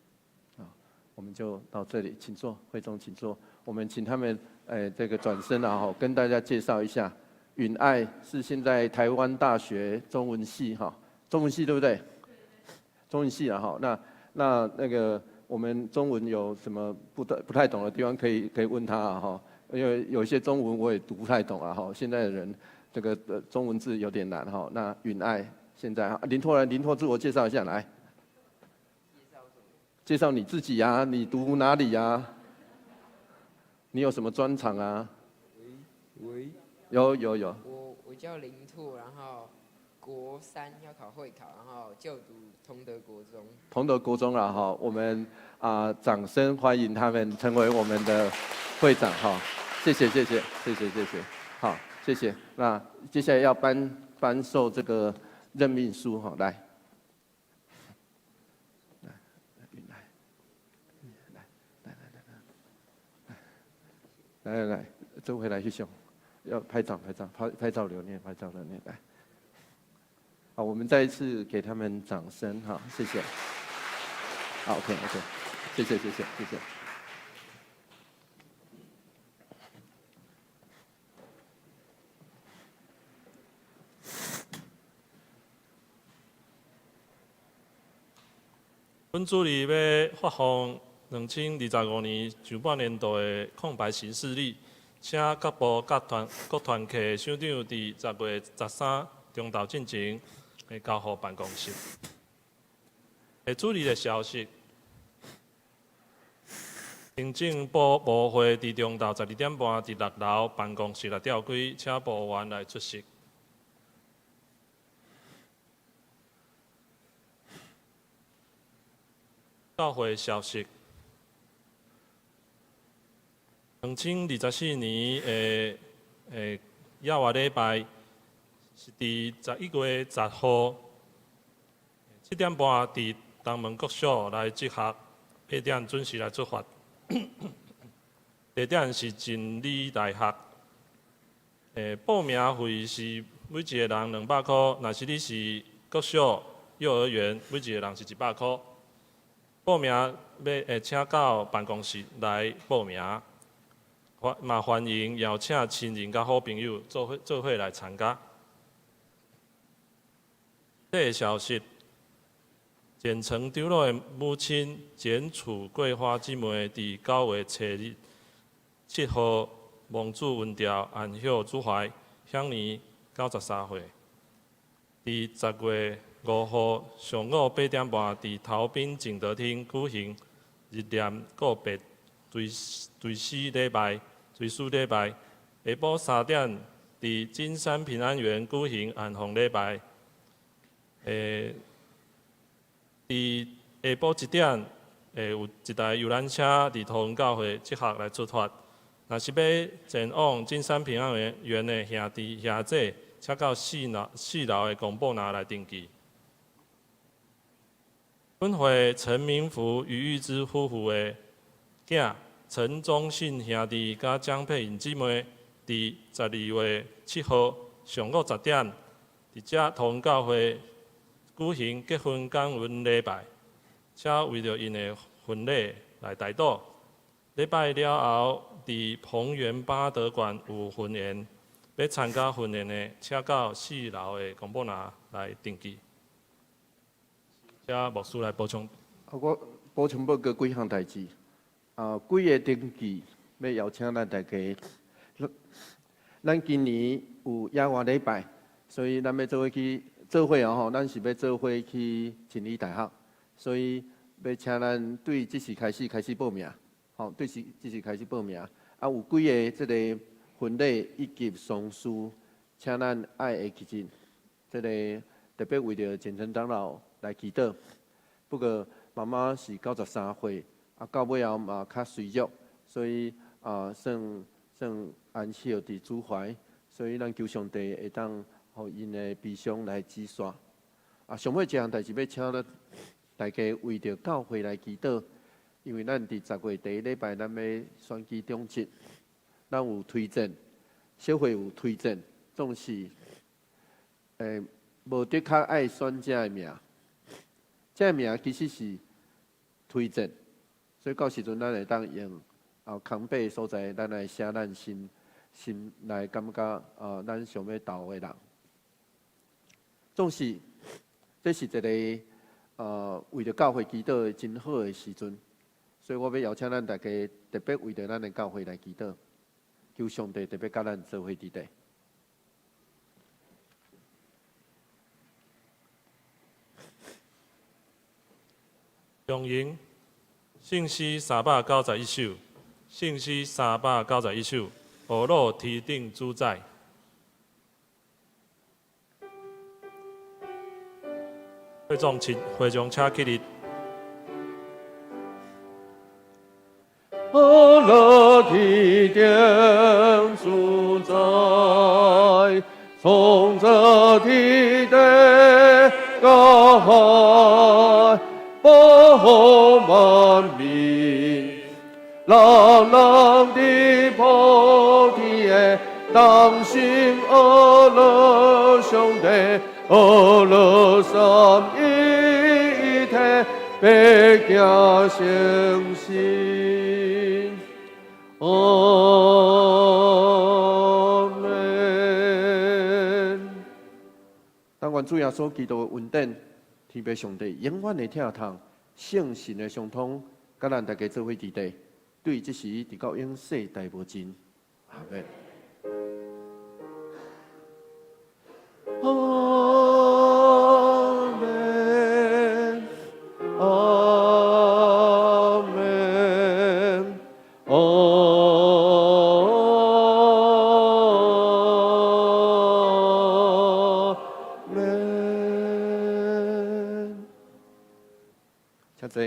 我们就到这里，请坐，会众请坐。我们请他们这个转身啊，跟大家介绍一下，允爱是现在台湾大学中文系哈，中文系对不对？中文系啊哈，那个我们中文有什么不太懂的地方，可以问他啊哈，因为有些中文我也读不太懂啊哈，现在的人这个中文字有点难哈。那允爱现在林拓自我介绍一下来。介绍你自己啊，你读哪里啊？你有什么专长啊？喂，有。我叫林拓，然后国3要考会考，然后就读同德国中。同德国中了哈，我们掌声欢迎他们成为我们的会长哈，谢谢，好，谢谢。那接下来要颁授这个任命书哈，来。来，这回来去兄，要拍照留念来。好，我们再一次给他们掌声哈，谢谢。好 ，OK， 谢谢。本主理要发放2025年上半年度的空白行事历，请各部各团契首长伫10月13中昼进前会交予办公室。主理的消息，行政部会伫中昼12点半伫6楼办公室来调开，请部员来出席。教会消息，2024年亚华礼拜是伫11月10号7点半伫东门国小来集合，8点准时来出发。地点是真理大学。报名费是每一个人200块，若是你是国小、幼儿园，每一个人是100块。报名请到办公室来报名，欢迎邀请亲人甲好朋友做伙来参加。这个消息，简城长老的母亲简楚桂花姊妹伫9月7日7号蒙主文调安享主怀，享年93岁。伫10月5号上午8点半，伫头滨静德厅举行日念告别追思礼拜。下晡3点，伫金山平安园举行安放礼拜。伫下晡1点，有一台游览车伫桃园教会即刻来出发。若是要前往金山平安园的兄弟兄姐，请到4楼的公布栏来登记。本会陈明福、于玉芝夫妇的囝陈忠信兄弟甲江佩颖姊妹，伫12月7号上午10点，伫遮桃园教会举行结婚感恩礼拜，且为着因的婚礼来代祷。礼拜了后，伫彭园巴德馆有婚宴，要参加婚宴的，请到4楼的公布栏来登记。请牧师来补充。我补充报告几项代志。几个登记要邀请咱大家。咱今年有亚华礼拜，所以咱要做伙去做伙啊吼，咱是要做伙去真理大学，所以要请咱对即时开始报名，吼，对即时开始报名。有几个即个婚礼以及丧事，请咱爱会去进，即个特别为着虔诚长老来祈祷。不过妈妈是93岁，到尾后嘛较衰弱，所以算安息伫主怀，所以咱求上帝会当互因的悲伤来止煞。上尾一项代志要请咱大家为着教会来祈祷，因为咱伫10月第一礼拜，咱要选举中职，咱有推荐，小会有推荐，总是无的确爱选这个名，这个名其实是推荐，所以到时阵咱会当用康北所在，咱来写咱心来感觉咱想要投的人，总是这是一个为着教会祈祷的真好的时阵，所以我要邀请咱大家特别为着咱的教会来祈祷，求上帝特别甲咱做伙伫地。中营信息391首，信息391首，河路提定主宰。会众请起立。河路提定主宰，从这地地高海。保护万民，朗朗的菩提的当心阿拉兄弟，阿拉三一体，百家相信。阿门。但愿主耶稣基督的恩典。天父上帝永远的疼痛，圣神的相通，甲咱大家做伙伫地，对这时直到永世大无尽。阿门。阿门。阿门。请坐。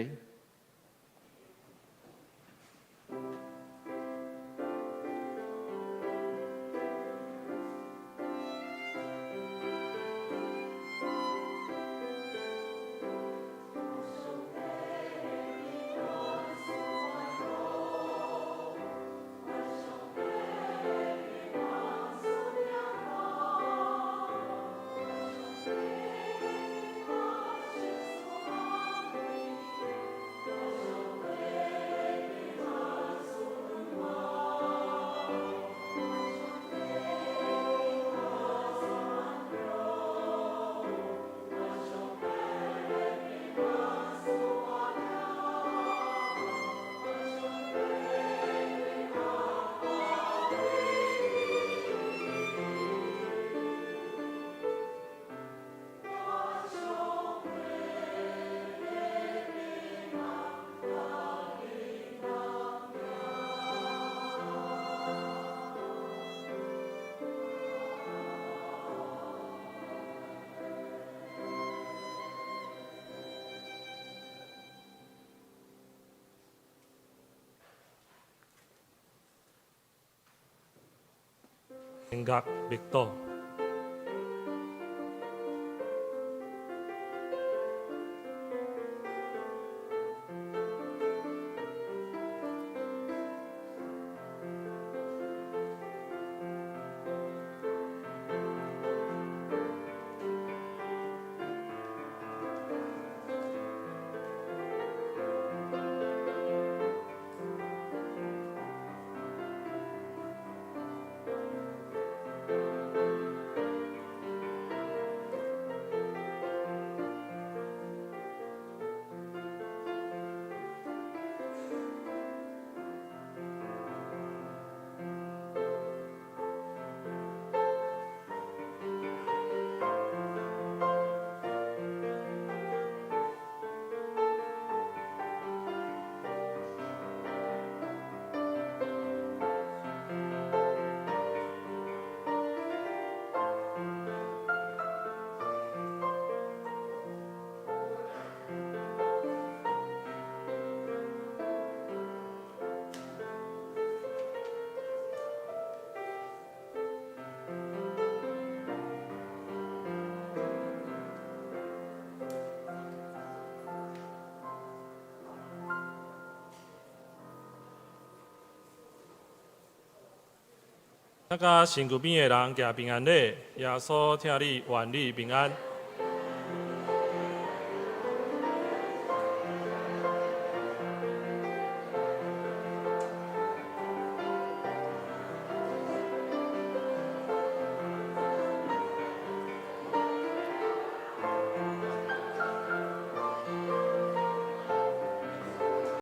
音乐密度。那甲身躯边的人行平安礼，耶稣听你愿你平安。